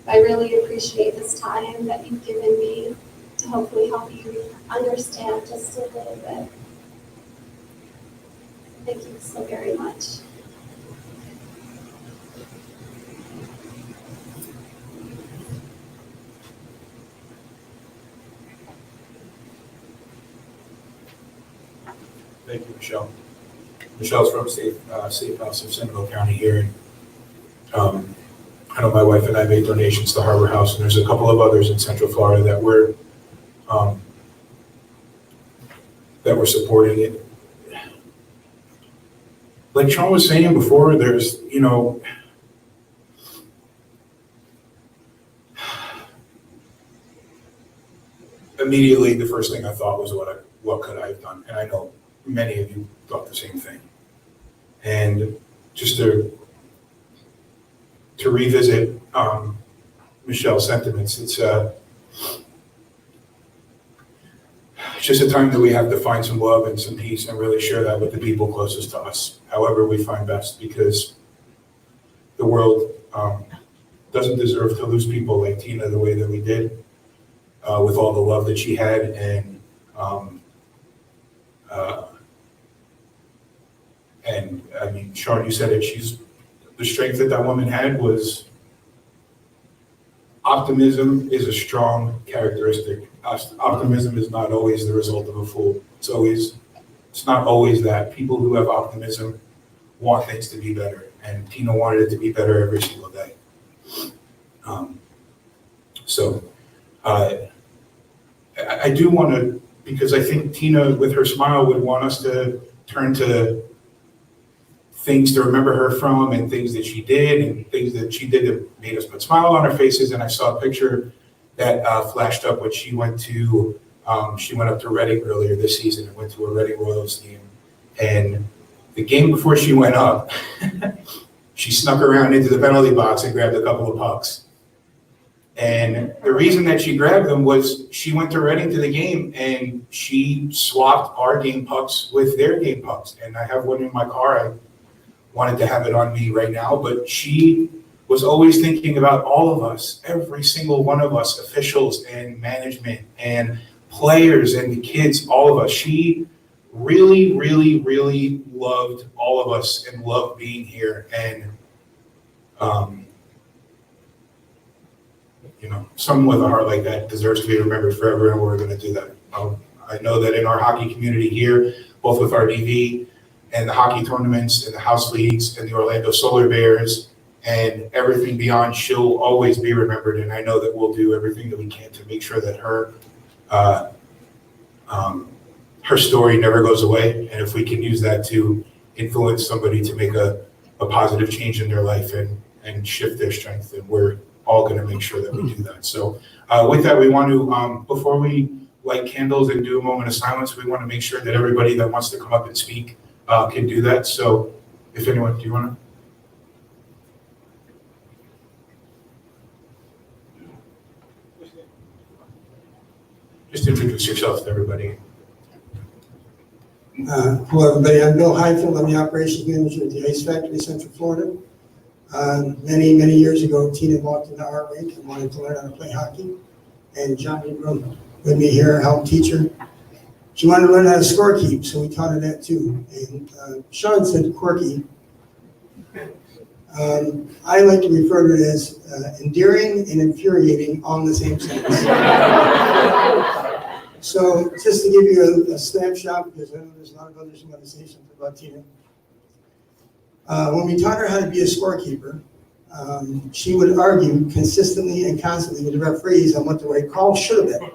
I really appreciate this time that you've given me to hopefully help you understand just a little bit. Thank you so very much. Thank you, Michelle. Michelle's from Safe House of Seminole County here. I know my wife and I made donations to Harbor House, and there's a couple of others in Central Florida that we're supporting it. Like Sean was saying before, there's, immediately the first thing I thought was what could I have done? And I know many of you thought the same thing. And just to revisit Michelle's sentiments, it's just a time that we have to find some love and some peace and really share that with the people closest to us, however we find best, because the world doesn't deserve to lose people like Tina the way that we did, with all the love that she had. And I mean, Sean, you said it, the strength that woman had was, optimism is a strong characteristic. Optimism is not always the result of a fool. It's not always that. People who have optimism want things to be better, and Tina wanted it to be better every single day. I do want to, because I think Tina, with her smile, would want us to turn to things to remember her from, and things that she did, and things that she did that made us put smile on our faces. And I saw a picture that flashed up when she went up to Reading earlier this season and went to a Reading Royals game. And the game before she went up, she snuck around into the penalty box and grabbed a couple of pucks. And the reason that she grabbed them was she went to Reading to the game and she swapped our game pucks with their game pucks. And I have one in my car. I wanted to have it on me right now, but she was always thinking about all of us, every single one of us, officials and management and players and the kids, all of us. She really, really, really loved all of us and loved being here. And, someone with a heart like that deserves to be remembered forever, and we're going to do that. I know that in our hockey community here, both with our DV and the hockey tournaments and the house leagues and the Orlando Solar Bears and everything beyond, she'll always be remembered. And I know that we'll do everything that we can to make sure that her story never goes away. And if we can use that to influence somebody to make a positive change in their life and shift their strength, then we're all going to make sure that we do that. So with that, we want to, before we light candles and do a moment of silence, we want to make sure that everybody that wants to come up and speak can do that. So if anyone, do you want to? Just introduce yourself to everybody. Hello, everybody. I'm Bill Highfield. I'm the operations manager at the Ice Factory, Central Florida. Many years ago, Tina walked into our rink and wanted to learn how to play hockey. And Johnny Broom with me here, help teach her. She wanted to learn how to score keep, so we taught her that too. And Sean said quirky. I like to refer to it as endearing and infuriating all in the same sentence. So just to give you a snapshot, because I know there's a lot of others who want to say something about Tina. When we taught her how to be a scorekeeper, she would argue consistently and constantly with the referees on what the right call should have been.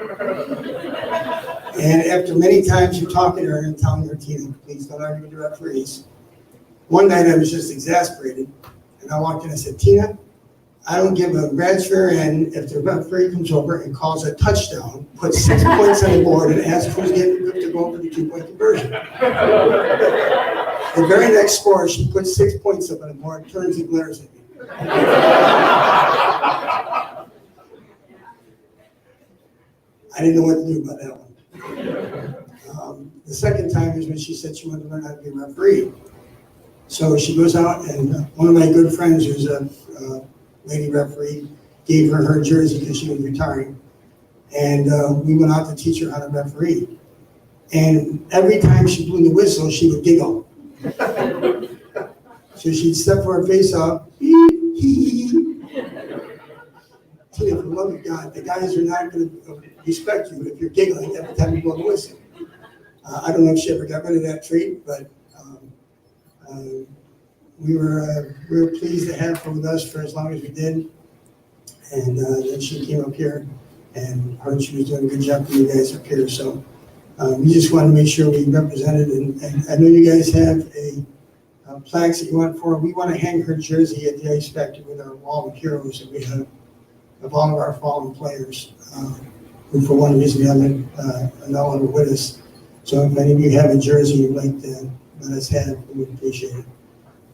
And after many times you're talking to her and telling her, Tina, please don't argue with the referees. One night I was just exasperated, and I walked in and said, Tina, I don't give a rat's rear end if the referee comes over and calls a touchdown, puts 6 points on the board, and asks who's getting good to go for the 2-point conversion. The very next score, she puts 6 points up on the board, turns and glares at me. I didn't know what to do about that one. The second time is when she said she wanted to learn how to be a referee. So she goes out, and one of my good friends, who's a lady referee, gave her her jersey because she was retiring. And we went out to teach her how to referee. And every time she blew the whistle, she would giggle. So she'd step her face up. Tina, for the love of God, the guys are not going to respect you if you're giggling every time you blow the whistle. I don't know if she ever got rid of that trait, but we were pleased to have her with us for as long as we did. And then she came up here and heard she was doing a good job for you guys up here. So we just wanted to make sure we represented, and I know you guys have a plaques that you want for her. We want to hang her jersey at the Ice Factory with our wall of heroes that we have of all of our fallen players who for one reason or another are no longer with us. So if any of you have a jersey you'd like to let us have, we would appreciate it.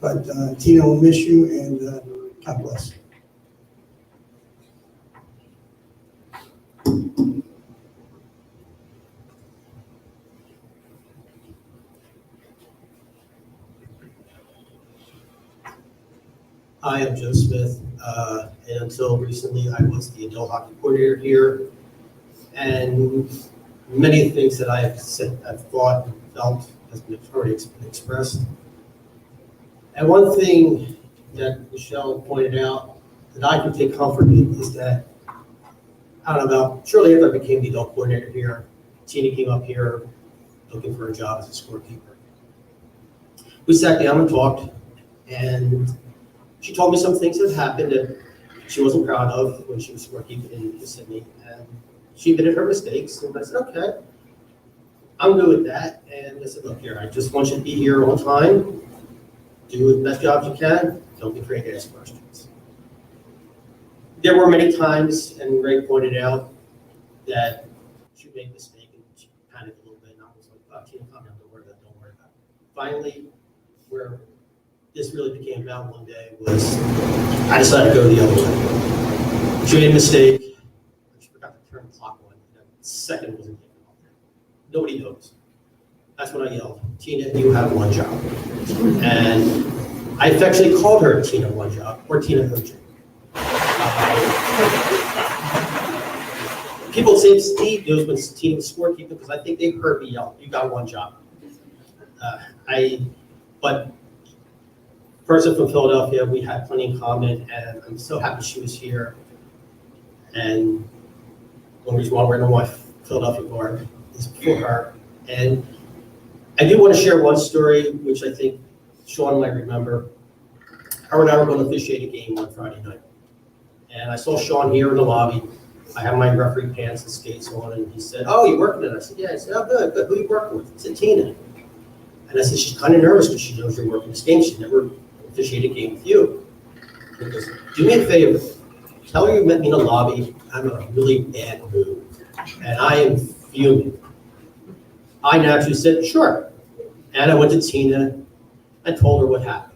But Tina will miss you, and God bless. Hi, I'm Joe Smith, and until recently I was the adult hockey coordinator here, and many of the things that I've said, I've thought, and felt has been already expressed. And one thing that Michelle pointed out that I can take comfort in is that, I don't know, shortly after I became the adult coordinator here, Tina came up here looking for a job as a scorekeeper. We sat down and talked, and she told me some things that happened that she wasn't proud of when she was scorekeeping in Sydney, and she admitted her mistakes, and I said, okay, I'm good with that. And I said, look here, I just want you to be here on time, do the best job you can, don't be afraid to ask questions. There were many times, and Ray pointed out, that she made a mistake and she panicked a little bit, and I was like, oh, Tina, calm down, don't worry about it, don't worry about it. Finally, where this really became about one day was I decided to go the other way. She made a mistake. She forgot to turn the clock on. The second wasn't taken off there. Nobody knows. That's when I yelled, Tina, you have one job. And I affectionately called her Tina One Job, or Tina Hoja. People say Steve knows when Tina was scorekeeper because I think they've heard me yell, you got one job. But person from Philadelphia, we had plenty in common, and I'm so happy she was here. And one reason why we're in my Philadelphia bar is for her. And I do want to share one story, which I think Sean might remember. Her and I were going to officiate a game on Friday night. And I saw Sean here in the lobby. I have my referee pants and skates on, and he said, "Oh, you working it?" I said, "Yeah." I said, "Oh, good, good. Who are you working with?" He said, "Tina." And I said, "She's kind of nervous because she knows you're working this game. She never officiated a game with you." He goes, "Do me a favor. Tell her you met me in the lobby. I'm in a really bad mood, and I am fuming." I naturally said, "Sure." And I went to Tina and told her what happened.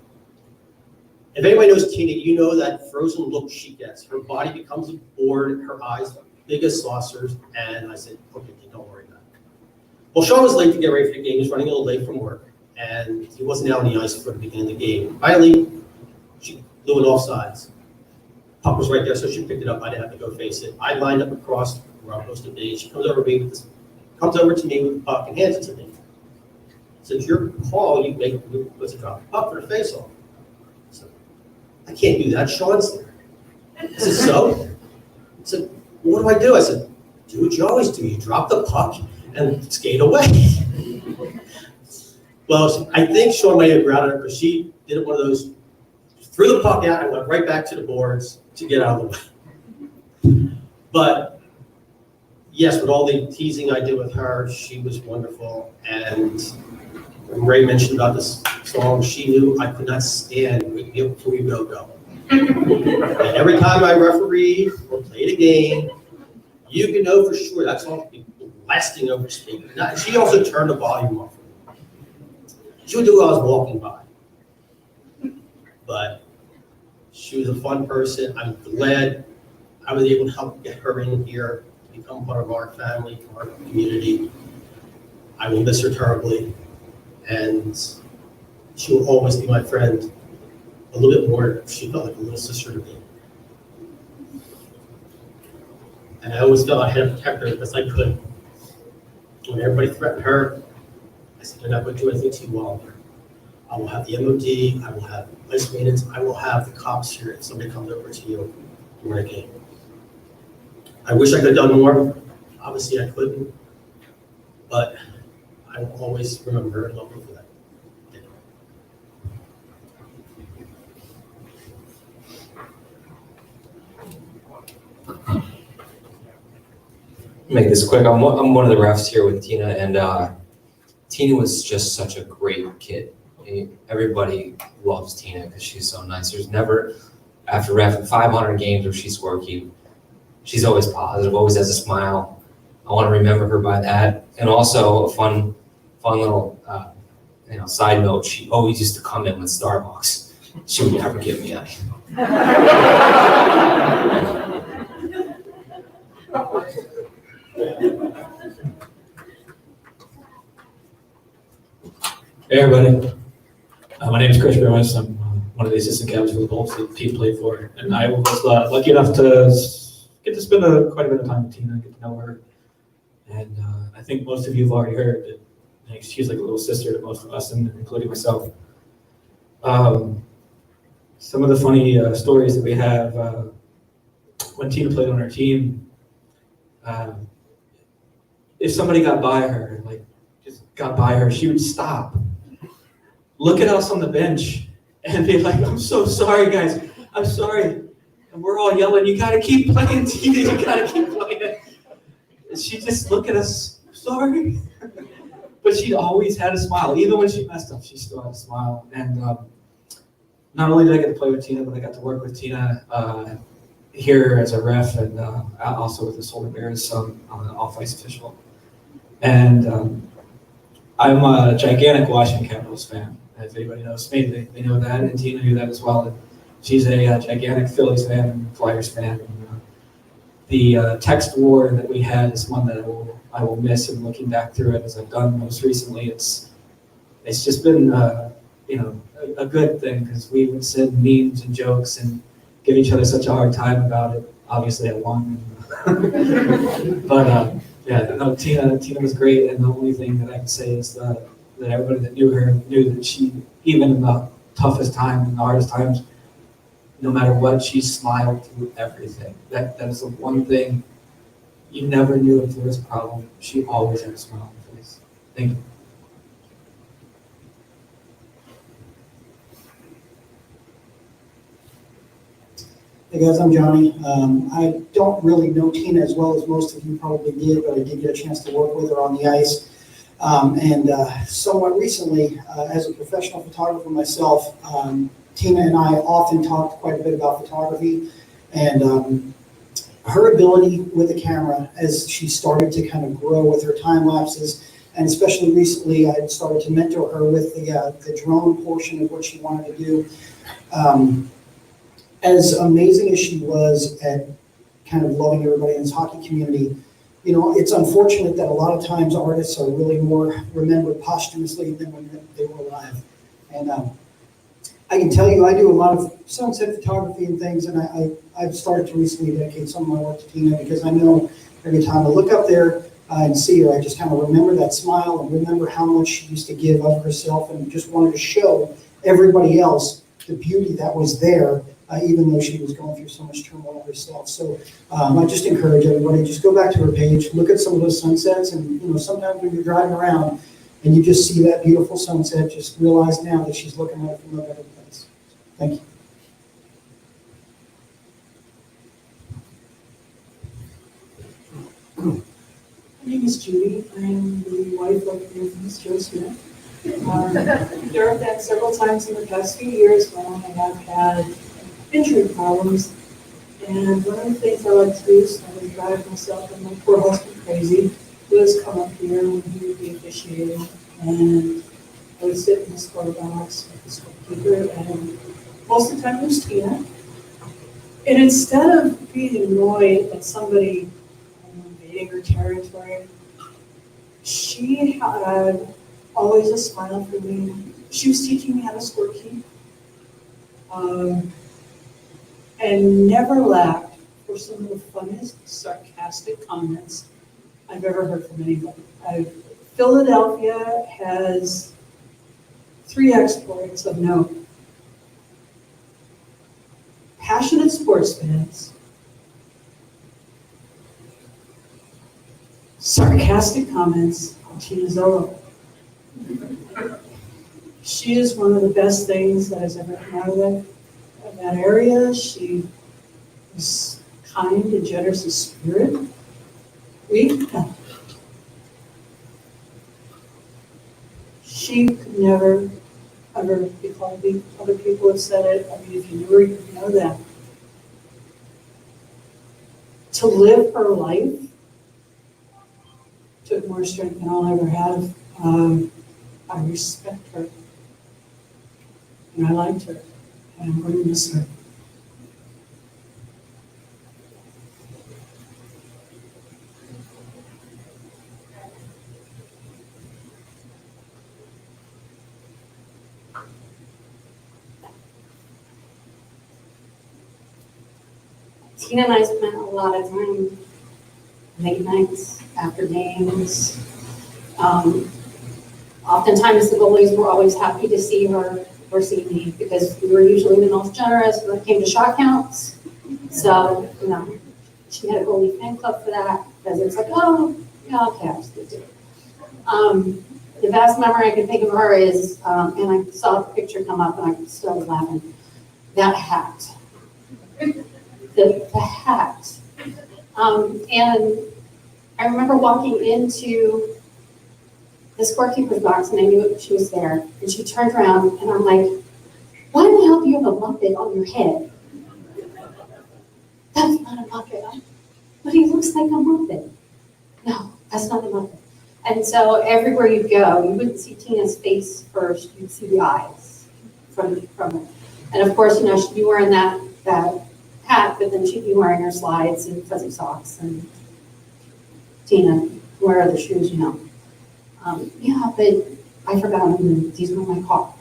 If anybody knows Tina, you know that frozen look she gets. Her body becomes a board, her eyes big as saucers, and I said, "Okay, don't worry about it." Well, Sean was late to get ready for the game. He was running a little late from work, and he wasn't out on the ice for the beginning of the game. Finally, she blew it offsides. Puck was right there, so she picked it up. I didn't have to go face it. I lined up across where I'm supposed to be. She comes over to me with the puck and hands it to me. Since your call, you make what's it drop the puck for the face off. So I can't do that. Sean's there. I said, "So?" I said, "What do I do?" I said, "Do what you always do. You drop the puck and skate away." Well, I think Sean might have grounded her because she did one of those, threw the puck out and went right back to the boards to get out of the way. But yes, with all the teasing I did with her, she was wonderful. And when Ray mentioned about this song, she knew I could not stand "Wake Me Up Before You Go Go." And every time I referee or played a game, you can know for sure that song would be blasting over speaker. Now, she also turned the volume off. She would do it while I was walking by. But she was a fun person. I'm glad I was able to help get her in here to become part of our family, our community. I will miss her terribly, and she will always be my friend. A little bit more, she felt like a little sister to me. And I always felt I had to protect her as best I could. When everybody threatened her, I said, "They're not going to do anything to you while I'm here. I will have the MOD, I will have ice maintenance, I will have the cops here if somebody comes over to you during a game." I wish I could have done more. Obviously, I couldn't. But I will always remember her and love her for that. Make this quick. I'm one of the refs here with Tina, and Tina was just such a great kid. Everybody loves Tina because she's so nice. There's never, after ref 500 games where she's scorekeep, she's always positive, always has a smile. I want to remember her by that. And also a fun little side note. She always used to come in with Starbucks. She would never give me any. Hey everybody, my name is Chris Burmess. I'm one of the assistant captains for the Bulls that Pete played for, and I was lucky enough to get to spend quite a bit of time with Tina, get to know her, and I think most of you have already heard that she's like a little sister to most of us, including myself. Some of the funny stories that we have when Tina played on our team, if somebody got by her, she would stop, look at us on the bench, and be like, "I'm so sorry, guys. I'm sorry." And we're all yelling, "You gotta keep playing, Tina. You gotta keep playing." And she just look at us, "Sorry." But she always had a smile. Even when she messed up, she still had a smile. And not only did I get to play with Tina, but I got to work with Tina here as a ref and also with the Zollo Bears off-ice official. And I'm a gigantic Washington Capitals fan. As anybody knows me, they know that, and Tina knew that as well. And she's a gigantic Phillies fan and Flyers fan. And, the text war that we had is one that I will miss. And looking back through it, as I've done most recently, it's just been a good thing, because we would send memes and jokes and give each other such a hard time about it. Obviously, I won. But Tina was great, and the only thing that I can say is that everybody that knew her knew that she, even in the toughest time and the hardest times, no matter what, she smiled through everything. That's the one thing you never knew if there was a problem. She always had a smile on her face. Thank you. Hey guys, I'm Johnny. I don't really know Tina as well as most of you probably did, but I did get a chance to work with her on the ice. Somewhat recently, as a professional photographer myself, Tina and I often talked quite a bit about photography and her ability with the camera as she started to kind of grow with her time lapses. And especially recently, I started to mentor her with the drone portion of what she wanted to do. As amazing as she was at kind of loving everybody in this hockey community, you know, it's unfortunate that a lot of times artists are really more remembered posthumously than when they were alive. And I can tell you, I do a lot of sunset photography and things, and I've started to recently dedicate some of my work to Tina because I know every time I look up there and see her, I just kind of remember that smile and remember how much she used to give of herself and just wanted to show everybody else the beauty that was there, even though she was going through so much turmoil herself. So I just encourage everybody, just go back to her page, look at some of those sunsets, and you know, sometimes when you're driving around and you just see that beautiful sunset, just realize now that she's looking at it from a better place. Thank you. My name is Judy. I am the wife of the infamous Joe Smith. There have been several times in the past few years when I have had injury problems, and one of the things I like to do is I would drive myself and my poor husband crazy, was come up here when he would be officiating, and I would sit in the score box with the scorekeeper, and most of the time it was Tina. And instead of being annoyed at somebody invading her territory, she had always a smile for me. She was teaching me how to scorekeep. And never lacked for some of the funniest, sarcastic comments I've ever heard from anybody. Philadelphia has 3 exploits of note. Passionate sports fans, sarcastic comments on Tina Zollo. She is one of the best things that has ever come out of that area. She is kind and generous of spirit. She could never, ever be called weak. Other people have said it. I mean, if you knew her, you would know that. To live her life took more strength than I'll ever have. I respect her. And I liked her. And I'm going to miss her. Tina and I spent a lot of time late nights after games. Oftentimes the goalies were always happy to see her or see me because we were usually the most generous when it came to shot counts. So, you know, she had a goalie fan club for that because it's like, oh, yeah, okay, I'll just do it. The best memory I can think of her is, and I saw the picture come up and I still was laughing, that hat. The hat. And I remember walking into the scorekeeper's box and I knew she was there. And she turned around and I'm like, why the hell do you have a Muppet on your head? That's not a Muppet. But he looks like a Muppet. No, that's not a Muppet. And so everywhere you go, you wouldn't see Tina's face first, you'd see the eyes from it. And of course, you know, she'd be wearing that hat, but then she'd be wearing her slides and fuzzy socks. And Tina, where are the shoes, you know? Yeah, but I forgot them. These were my car.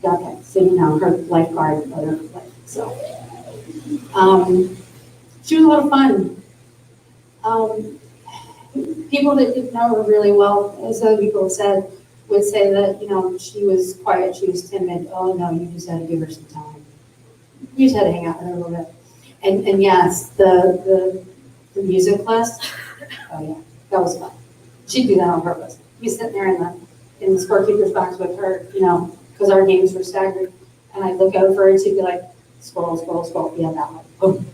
Okay, so you know, her lifeguard, so. She was a lot of fun. People that didn't know her really well, as other people have said, would say that, you know, she was quiet, she was timid. Oh no, you just had to give her some time. we just had to hang out with her a little bit. And yes, the music list, oh yeah, that was fun. She'd do that on purpose. Be sitting there in the scorekeeper's box with her, you know, because our games were staggered. And I'd look over and she'd be like, scroll, scroll, scroll, yeah, that one, boom.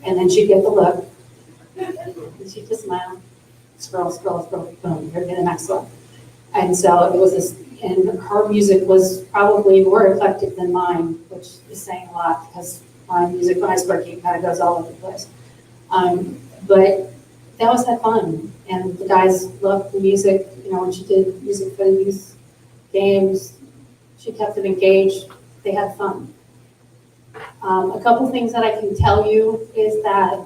And then she'd get the look. And she'd just smile, scroll, scroll, scroll, boom, here'd be the next one. And so it was this, and her music was probably more eclectic than mine, which is saying a lot because my music when I scorekeep kind of goes all over the place. But they always had fun, and the guys loved the music. You know, when she did music for the youth games, she kept them engaged. They had fun. A couple things that I can tell you is that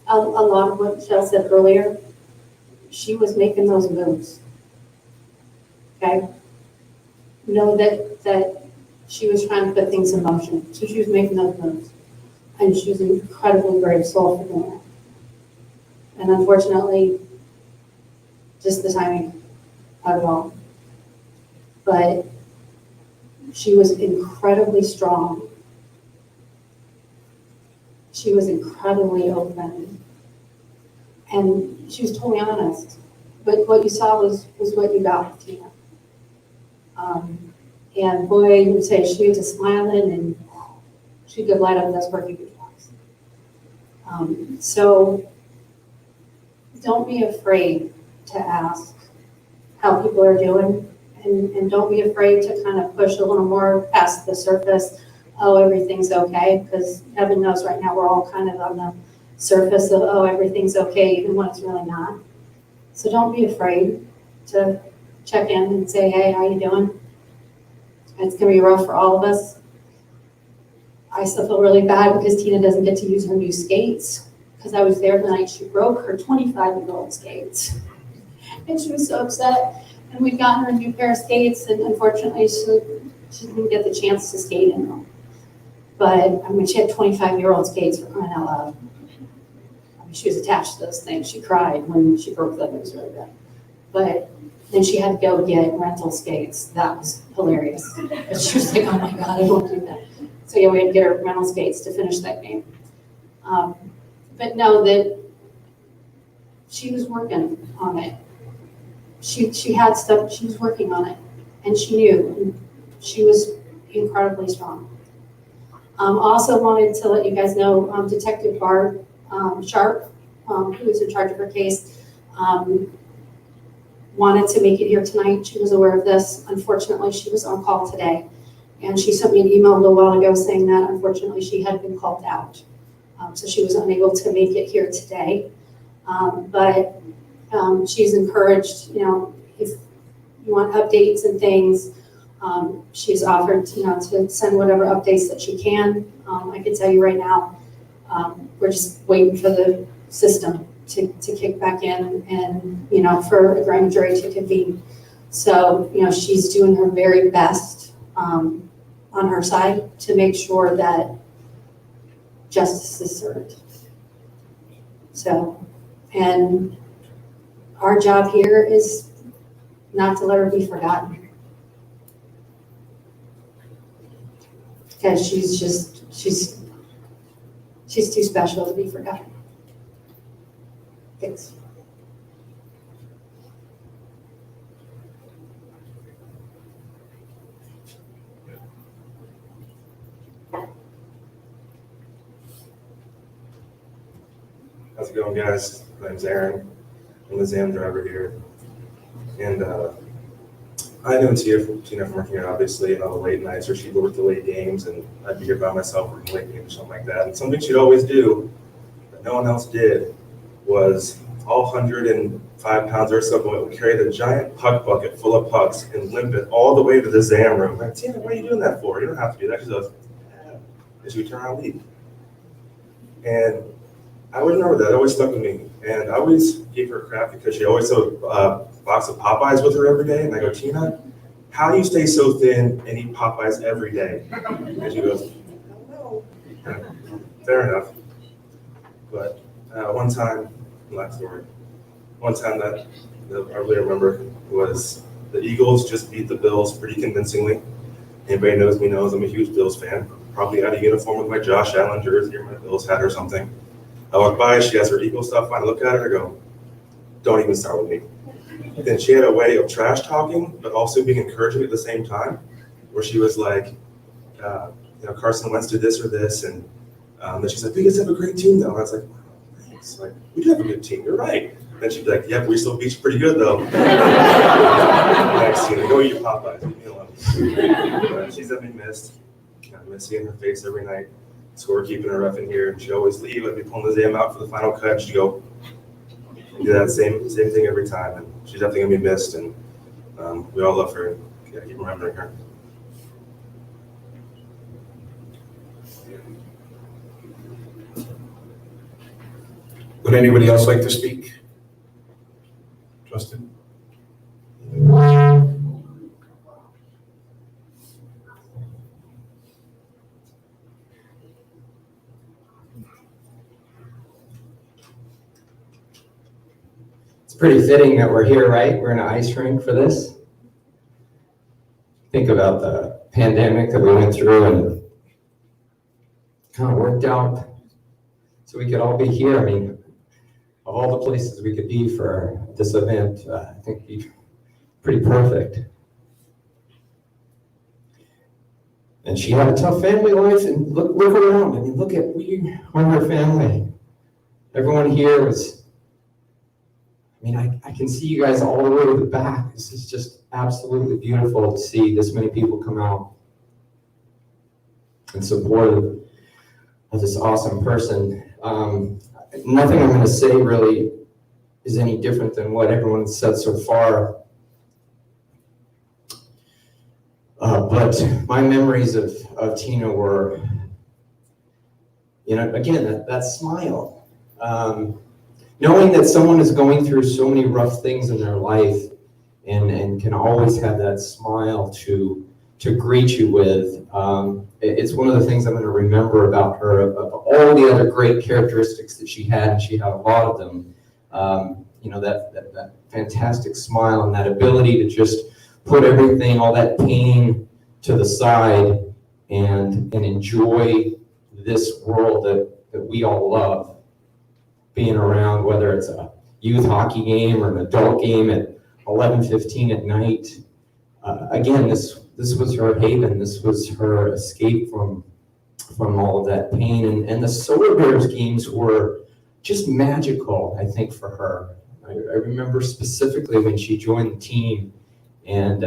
a lot of what Michelle said earlier, she was making those moves. Okay? Know that she was trying to put things in motion. So she was making those moves. And she was an incredibly brave soul for doing that. And unfortunately, just the timing of it all. But she was incredibly strong. She was incredibly open. And she was totally honest. But what you saw was what you got with Tina. And boy, you would say she was just smiling and she could light up those quirky good box. So don't be afraid to ask how people are doing, and don't be afraid to kind of push a little more past the surface. Oh, everything's okay, because heaven knows right now we're all kind of on the surface of, oh, everything's okay, even when it's really not. So don't be afraid to check in and say, hey, how you doing? It's gonna be rough for all of us. I still feel really bad because Tina doesn't get to use her new skates, because I was there the night she broke her 25-year-old skates. And she was so upset. And we'd gotten her a new pair of skates, and unfortunately she didn't get the chance to skate in them. But I mean, she had 25-year-old skates, for crying out loud. I mean, she was attached to those things. She cried when she broke them. It was really bad. But then she had to go get rental skates. That was hilarious. But she was like, oh my God, I don't do that. So yeah, we had to get her rental skates to finish that game. But know that she was working on it. She had stuff, she was working on it. And she knew, and she was incredibly strong. Also wanted to let you guys know, Detective Barb Sharp, who is in charge of her case, wanted to make it here tonight. She was aware of this. Unfortunately, she was on call today. And she sent me an email a little while ago saying that unfortunately she had been called out. So she was unable to make it here today. But she's encouraged, you know, if you want updates and things, she's offered, you know, to send whatever updates that she can. I can tell you right now, we're just waiting for the system to kick back in and, you know, for a grand jury to convene. So, you know, she's doing her very best on her side to make sure that justice is served. So, and our job here is not to let her be forgotten. Because she's too special to be forgotten. Thanks. How's it going, guys? My name's Aaron. I'm the Zam driver here. And I know Tina from working here, obviously, and all the late nights, or she'd work the late games, and I'd be here by myself working late games or something like that. And something she'd always do that no one else did was all 105 pounds or so would carry the giant puck bucket full of pucks and limp it all the way to the Zam room. I'm like, Tina, what are you doing that for? You don't have to do that. She goes, and she would turn around and leave. And I always remember that. It always stuck with me. And I always gave her crap because she always took a box of Popeyes with her every day. And I go, Tina, how do you stay so thin and eat Popeyes every day? And she goes, I don't know. Fair enough. But one time, last story, one time that I really remember was the Eagles just beat the Bills pretty convincingly. Anybody knows me knows I'm a huge Bills fan. probably out of uniform with my Josh Allen jersey or my Bills hat or something. I walk by, she has her Eagle stuff on, I look at her and I go, don't even start with me. Then she had a way of trash talking, but also being encouraging at the same time, where she was like, Carson Wentz did this or this, and then she's like, we guys have a great team though. And I was like, wow, thanks. Like, we do have a good team, you're right. Then she'd be like, yep, we still beat you pretty good though. Next, go eat your Popeyes, leave me alone. But she's definitely missed. I miss seeing her face every night. Scorekeeping her up in here, and she'd always leave. I'd be pulling the Zam out for the final cut. She'd go and do that same thing every time, and she's definitely gonna be missed. And we all love her. Yeah, keep remembering her. Would anybody else like to speak? Justin? It's pretty fitting that we're here, right? We're in an ice rink for this. Think about the pandemic that we went through and kind of worked out so we could all be here. I mean, of all the places we could be for this event, I think it'd be pretty perfect. And she had a tough family life, and look around. I mean, look at, we were her family. Everyone here was, I mean, I can see you guys all the way to the back. This is just absolutely beautiful to see this many people come out in support of this awesome person. Nothing I'm going to say really is any different than what everyone has said so far. But my memories of Tina were, again, that smile. Knowing that someone is going through so many rough things in their life and can always have that smile to greet you with. It's one of the things I'm going to remember about her, of all the other great characteristics that she had, and she had a lot of them. That fantastic smile and that ability to just put everything, all that pain to the side and enjoy this world that we all love being around, whether it's a youth hockey game or an adult game at 11:15 at night. Again, this was her haven. This was her escape from all of that pain. And the Solar Bears games were just magical, I think, for her. I remember specifically when she joined the team, and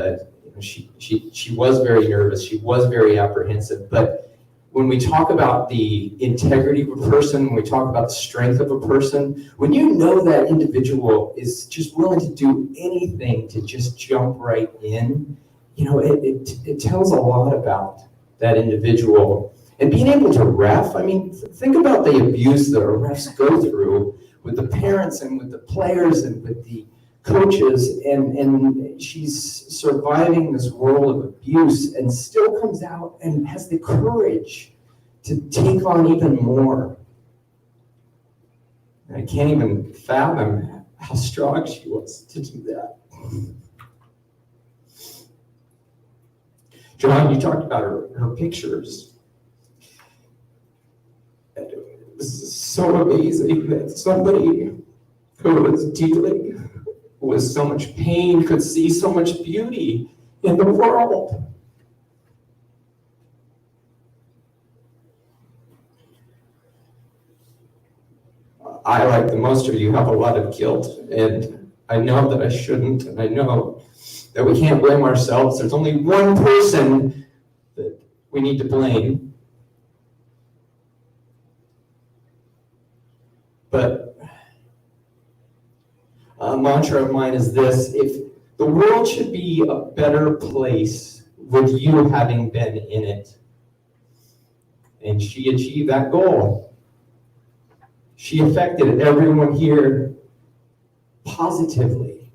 she was very nervous. She was very apprehensive. But when we talk about the integrity of a person, when we talk about the strength of a person, when you know that individual is just willing to do anything to just jump right in, it tells a lot about that individual. And being able to ref, I mean, think about the abuse that our refs go through with the parents and with the players and with the coaches, and she's surviving this world of abuse and still comes out and has the courage to take on even more. And I can't even fathom how strong she was to do that. John, you talked about her pictures. This is so amazing that somebody who was dealing with so much pain could see so much beauty in the world. I, like the most of you, have a lot of guilt, and I know that I shouldn't, and I know that we can't blame ourselves. There's only one person that we need to blame. But a mantra of mine is this: if the world should be a better place with you having been in it. And she achieved that goal. She affected everyone here positively.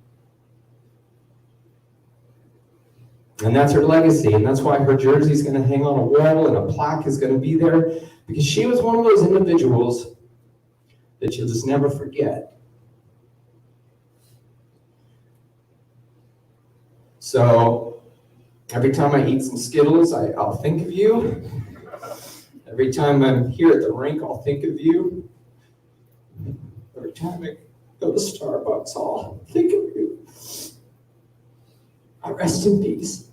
And that's her legacy, and that's why her jersey is going to hang on a wall and a plaque is going to be there, because she was one of those individuals that you'll just never forget. So every time I eat some Skittles, I'll think of you. Every time I'm here at the rink, I'll think of you. Every time I go to Starbucks, I'll think of you. I rest in peace.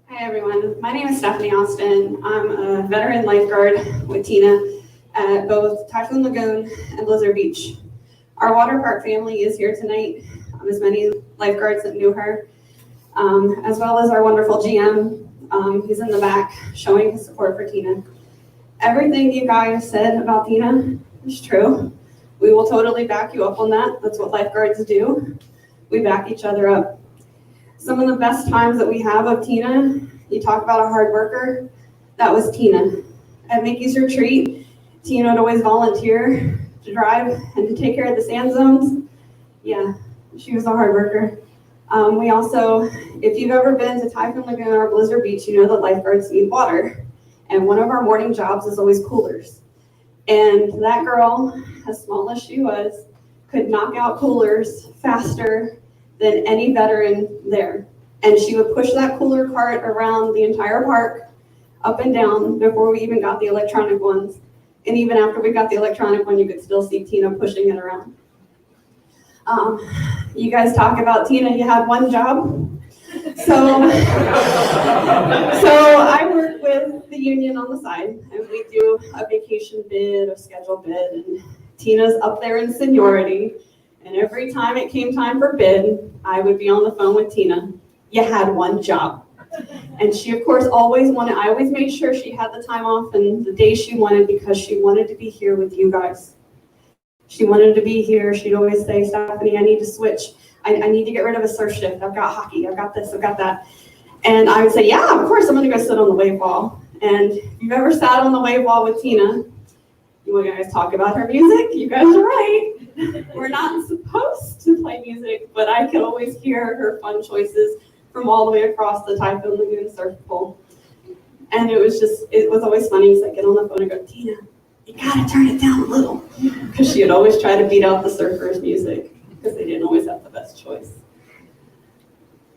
Hi everyone, my name is Stephanie Austin. I'm a veteran lifeguard with Tina at both Typhoon Lagoon and Blizzard Beach. Our water park family is here tonight, as many lifeguards that knew her, as well as our wonderful GM, who's in the back showing his support for Tina. Everything you guys said about Tina is true. We will totally back you up on that. That's what lifeguards do. We back each other up. Some of the best times that we have of Tina, you talk about a hard worker, that was Tina. At Mickey's Retreat, Tina would always volunteer to drive and to take care of the sand zones. Yeah, she was a hard worker. We also, if you've ever been to Typhoon Lagoon or Blizzard Beach, you know that lifeguards need water. And one of our morning jobs is always coolers. And that girl, as small as she was, could knock out coolers faster than any veteran there. And she would push that cooler cart around the entire park, up and down, before we even got the electronic ones. And even after we got the electronic one, you could still see Tina pushing it around. You guys talk about Tina, you had one job. So I work with the union on the side, and we do a vacation bid, a schedule bid, and Tina's up there in seniority. And every time it came time for bid, I would be on the phone with Tina. You had one job. And she, of course, always wanted, I always made sure she had the time off and the day she wanted, because she wanted to be here with you guys. She wanted to be here. She'd always say, Stephanie, I need to switch. I need to get rid of a surf shift. I've got hockey. I've got this. I've got that. And I would say, yeah, of course, I'm going to go sit on the wave wall. And if you've ever sat on the wave wall with Tina, you guys talk about her music. You guys are right. We're not supposed to play music, but I could always hear her fun choices from all the way across the Typhoon Lagoon surf pool. And it was always funny. So I get on the phone and go, Tina, you gotta turn it down a little. Because she would always try to beat out the surfers' music, because they didn't always have the best choice.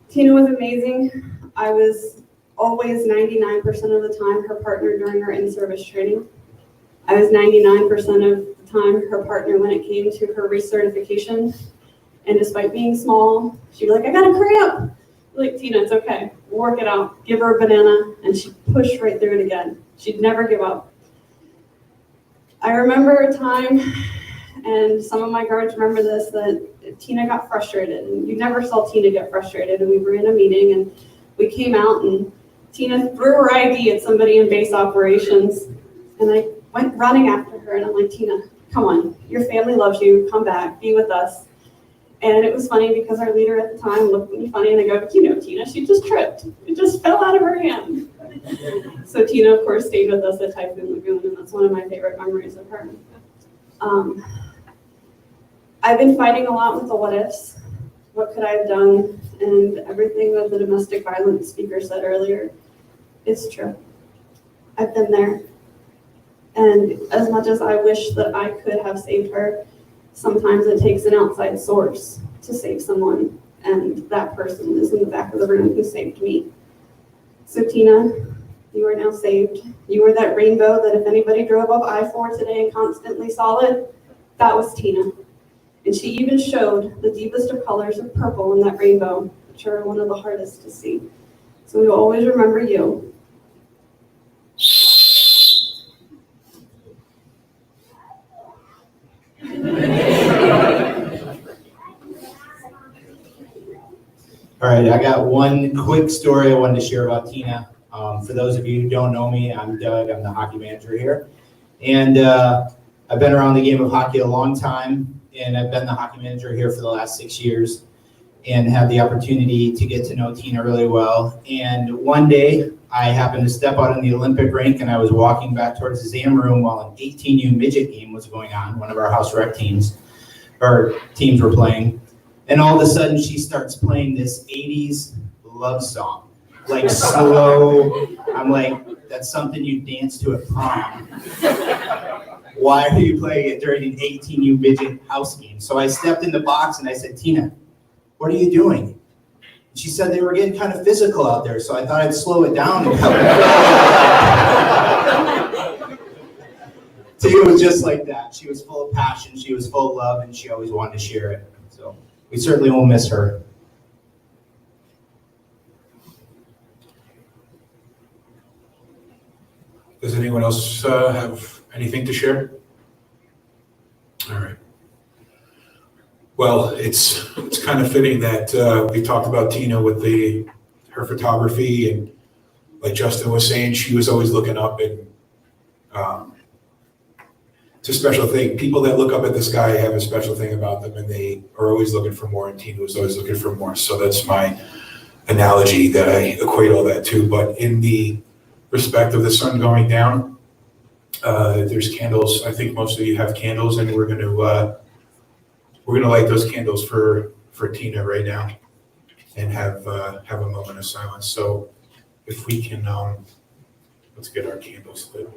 Tina was amazing. I was always 99% of the time her partner during her in-service training. I was 99% of the time her partner when it came to her recertification. And despite being small, she'd be like, I gotta hurry up. Like, Tina, it's okay. We'll work it out. Give her a banana, and she'd push right through it again. She'd never give up. I remember a time, and some of my guards remember this, that Tina got frustrated. And you never saw Tina get frustrated. And we were in a meeting, and we came out, and Tina threw her ID at somebody in base operations. And I went running after her, and I'm like, Tina, come on. Your family loves you. Come back. Be with us. And it was funny because our leader at the time looked at me funny, and I go, you know, Tina, she just tripped. It just fell out of her hand. So Tina, of course, stayed with us at Typhoon Lagoon, and that's one of my favorite memories of her. I've been fighting a lot with the what ifs. What could I have done? And everything that the domestic violence speaker said earlier is true. I've been there. And as much as I wish that I could have saved her, sometimes it takes an outside source to save someone, and that person is in the back of the room who saved me. So Tina, you are now saved. You are that rainbow that if anybody drove up I-4 today and constantly saw it, that was Tina. And she even showed the deepest of colors of purple in that rainbow, which are one of the hardest to see. So we will always remember you. All right, I got one quick story I wanted to share about Tina. For those of you who don't know me, I'm Doug. I'm the hockey manager here. And I've been around the game of hockey a long time, and I've been the hockey manager here for the last 6 years and had the opportunity to get to know Tina really well. And one day, I happened to step out in the Olympic rink, and I was walking back towards the exam room while an 18U midget game was going on, one of our house rec teams, or teams were playing. And all of a sudden, she starts playing this 80s love song, like slow. I'm like, That's something you dance to at prom. Why are you playing it during an 18U midget house game? So I stepped in the box and I said, Tina, what are you doing? She said they were getting kind of physical out there, so I thought I'd slow it down. Tina was just like that. She was full of passion, she was full of love, and she always wanted to share it. So we certainly won't miss her. Does anyone else have anything to share? All right. Well, it's kind of fitting that we talked about Tina with her photography, and like Justin was saying, she was always looking up, and it's a special thing. People that look up at the sky have a special thing about them, and they are always looking for more, and Tina was always looking for more. So that's my analogy that I equate all that to. But in the respect of the sun going down, there's candles. I think most of you have candles, and we're gonna light those candles for Tina right now, and have a moment of silence. So if we can, let's get our candles lit.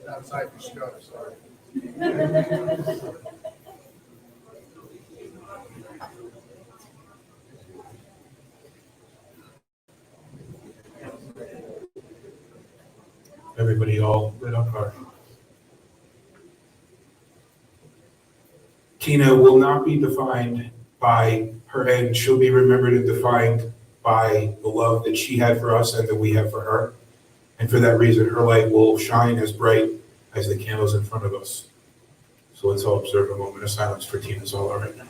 Outside the show, sorry. Everybody all lit up our. Tina will not be defined by her end. She'll be remembered and defined by the love that she had for us and that we have for her. And for that reason, her light will shine as bright as the candles in front of us. So let's all observe a moment of silence for Tina Zollo right now.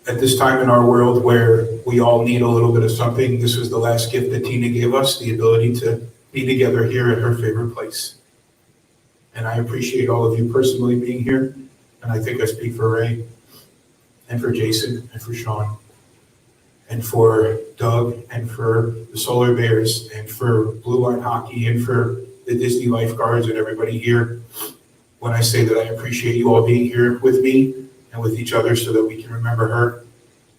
At this time in our world where we all need a little bit of something, this was the last gift that Tina gave us, the ability to be together here at her favorite place. And I appreciate all of you personally being here. And I think I speak for Ray and for Jason and for Sean and for Doug and for the Solar Bears and for Blue Line Hockey and for the Disney lifeguards and everybody here. When I say that I appreciate you all being here with me and with each other so that we can remember her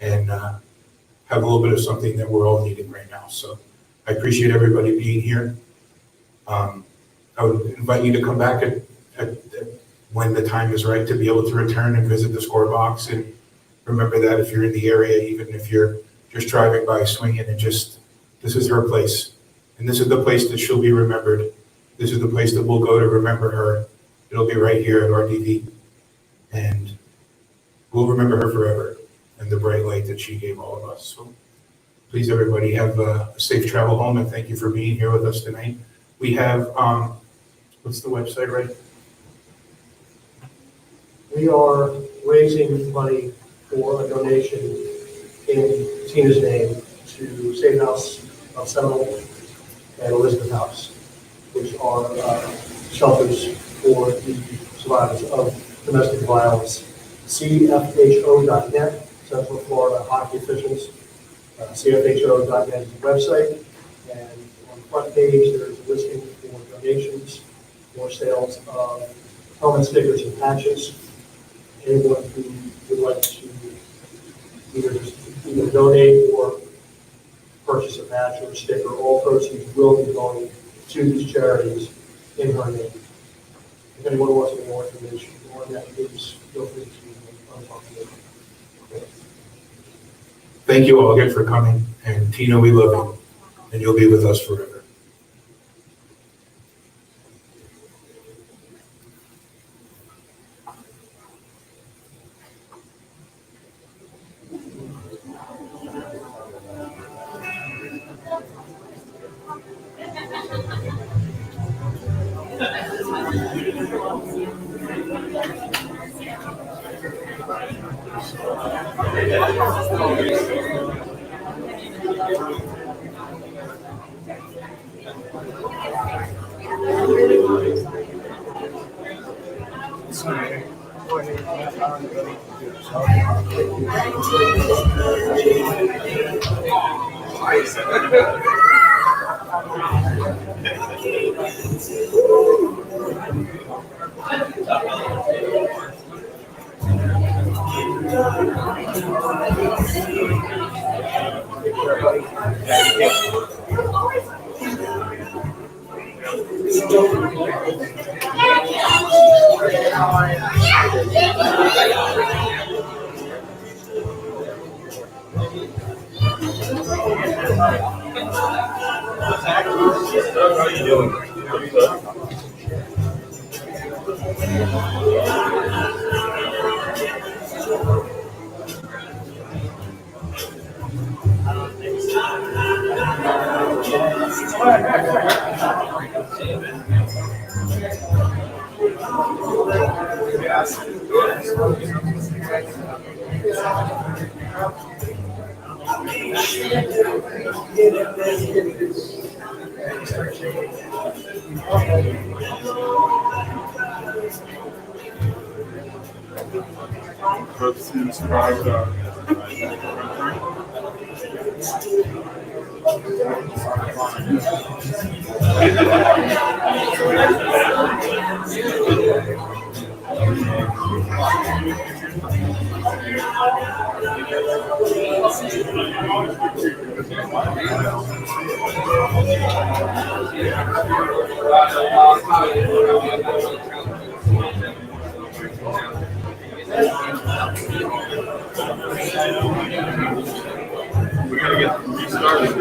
and have a little bit of something that we're all needing right now. So I appreciate everybody being here. I would invite you to come back at when the time is right to be able to return and visit the score box and remember that if you're in the area, even if you're just driving by, swinging, and just, this is her place. And this is the place that she'll be remembered. This is the place that we'll go to remember her. It'll be right here at RDV. And we'll remember her forever and the bright light that she gave all of us. So please, everybody, have a safe travel home, and thank you for being here with us tonight. We have, what's the website, right? We are raising money for a donation in Tina's name to Safe House of Seminole and Elizabeth House, which are shelters for the survivors of domestic violence. CFHO.net, Central Florida Hockey Officials. CFHO.net is the website, and on the front page there is a listing for donations for sales of helmet stickers and patches. Anyone who would like to either donate or purchase a patch or a sticker, all proceeds will be going to these charities in her name. If anyone wants any more information on that, please feel free to talk to me. Thank you all again for coming, and Tina, we love you, and you'll be with us forever. How you doing? We gotta get restarted.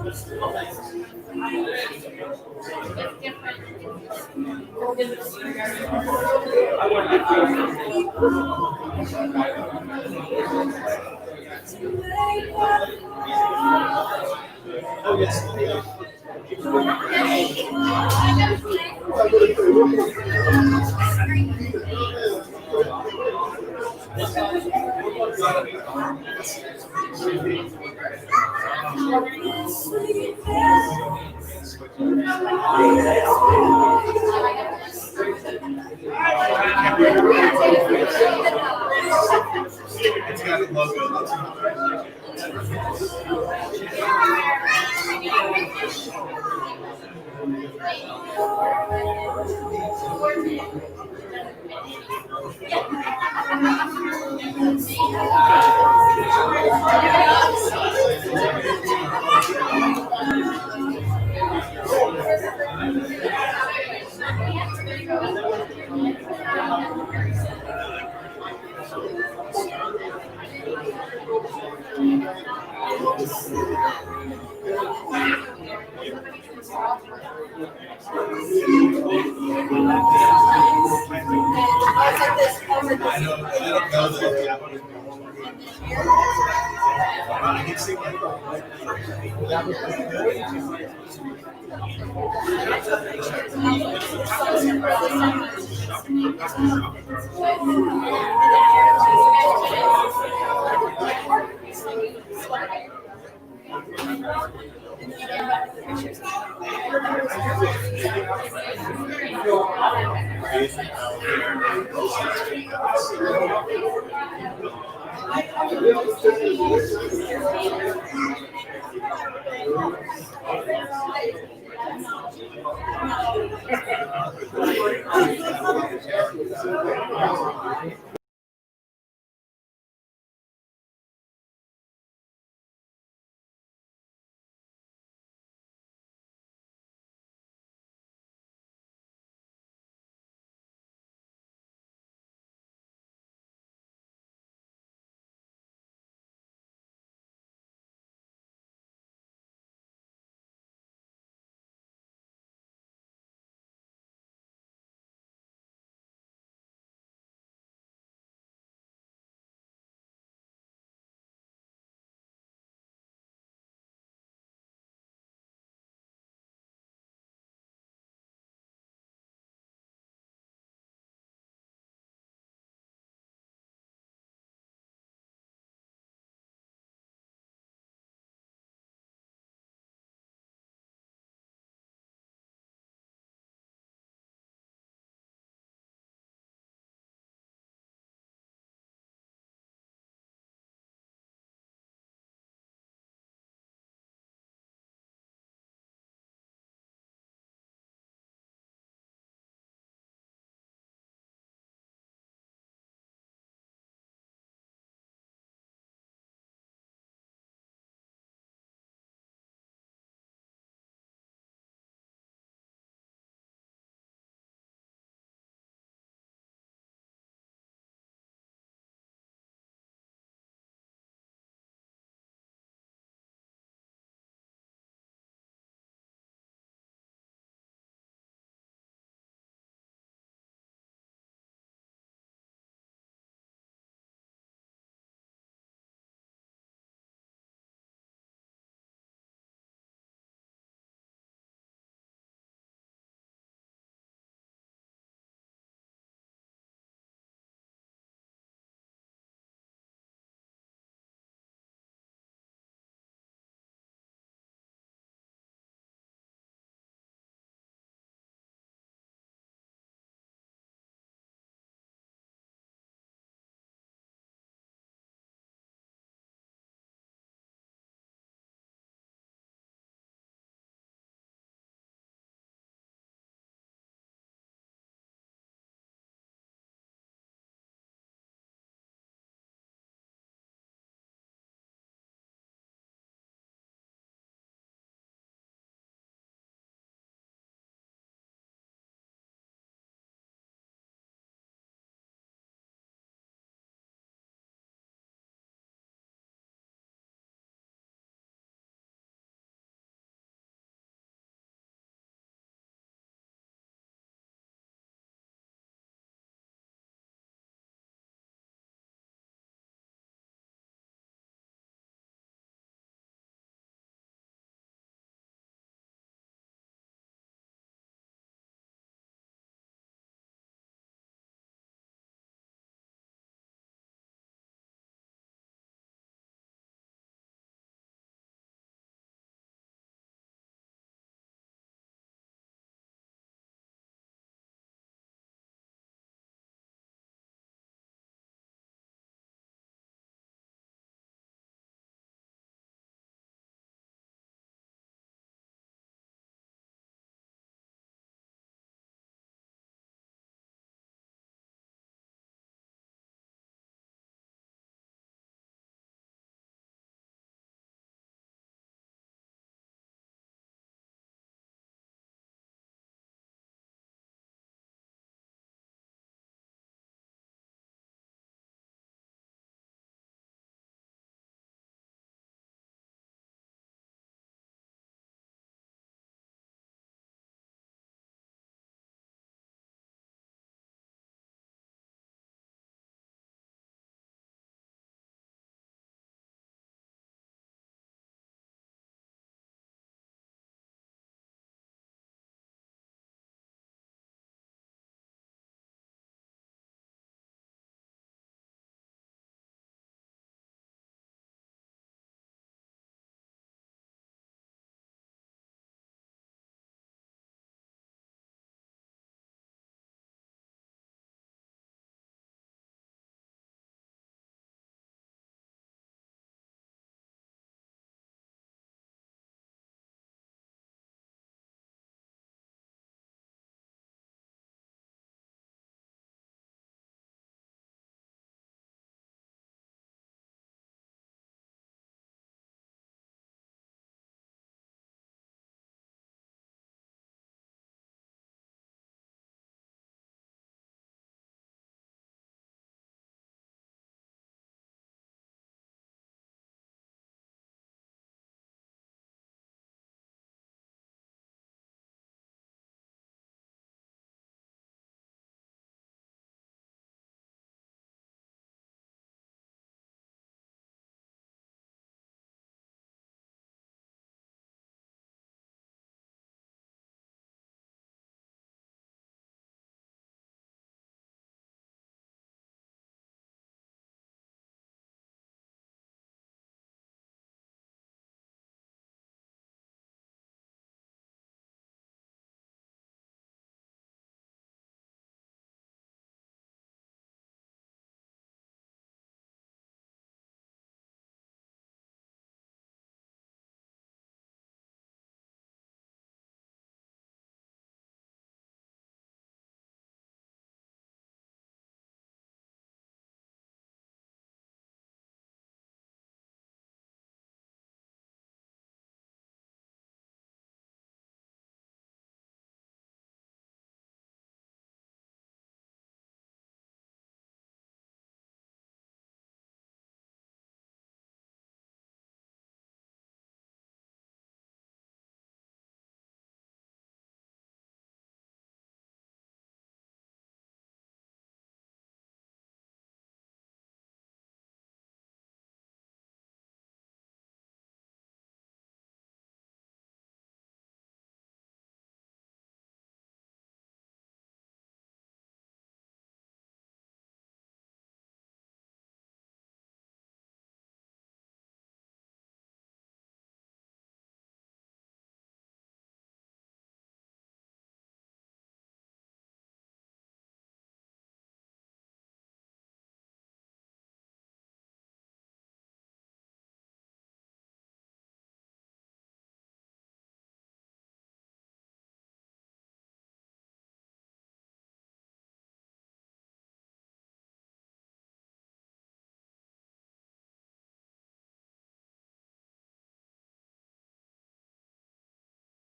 It's got a logo.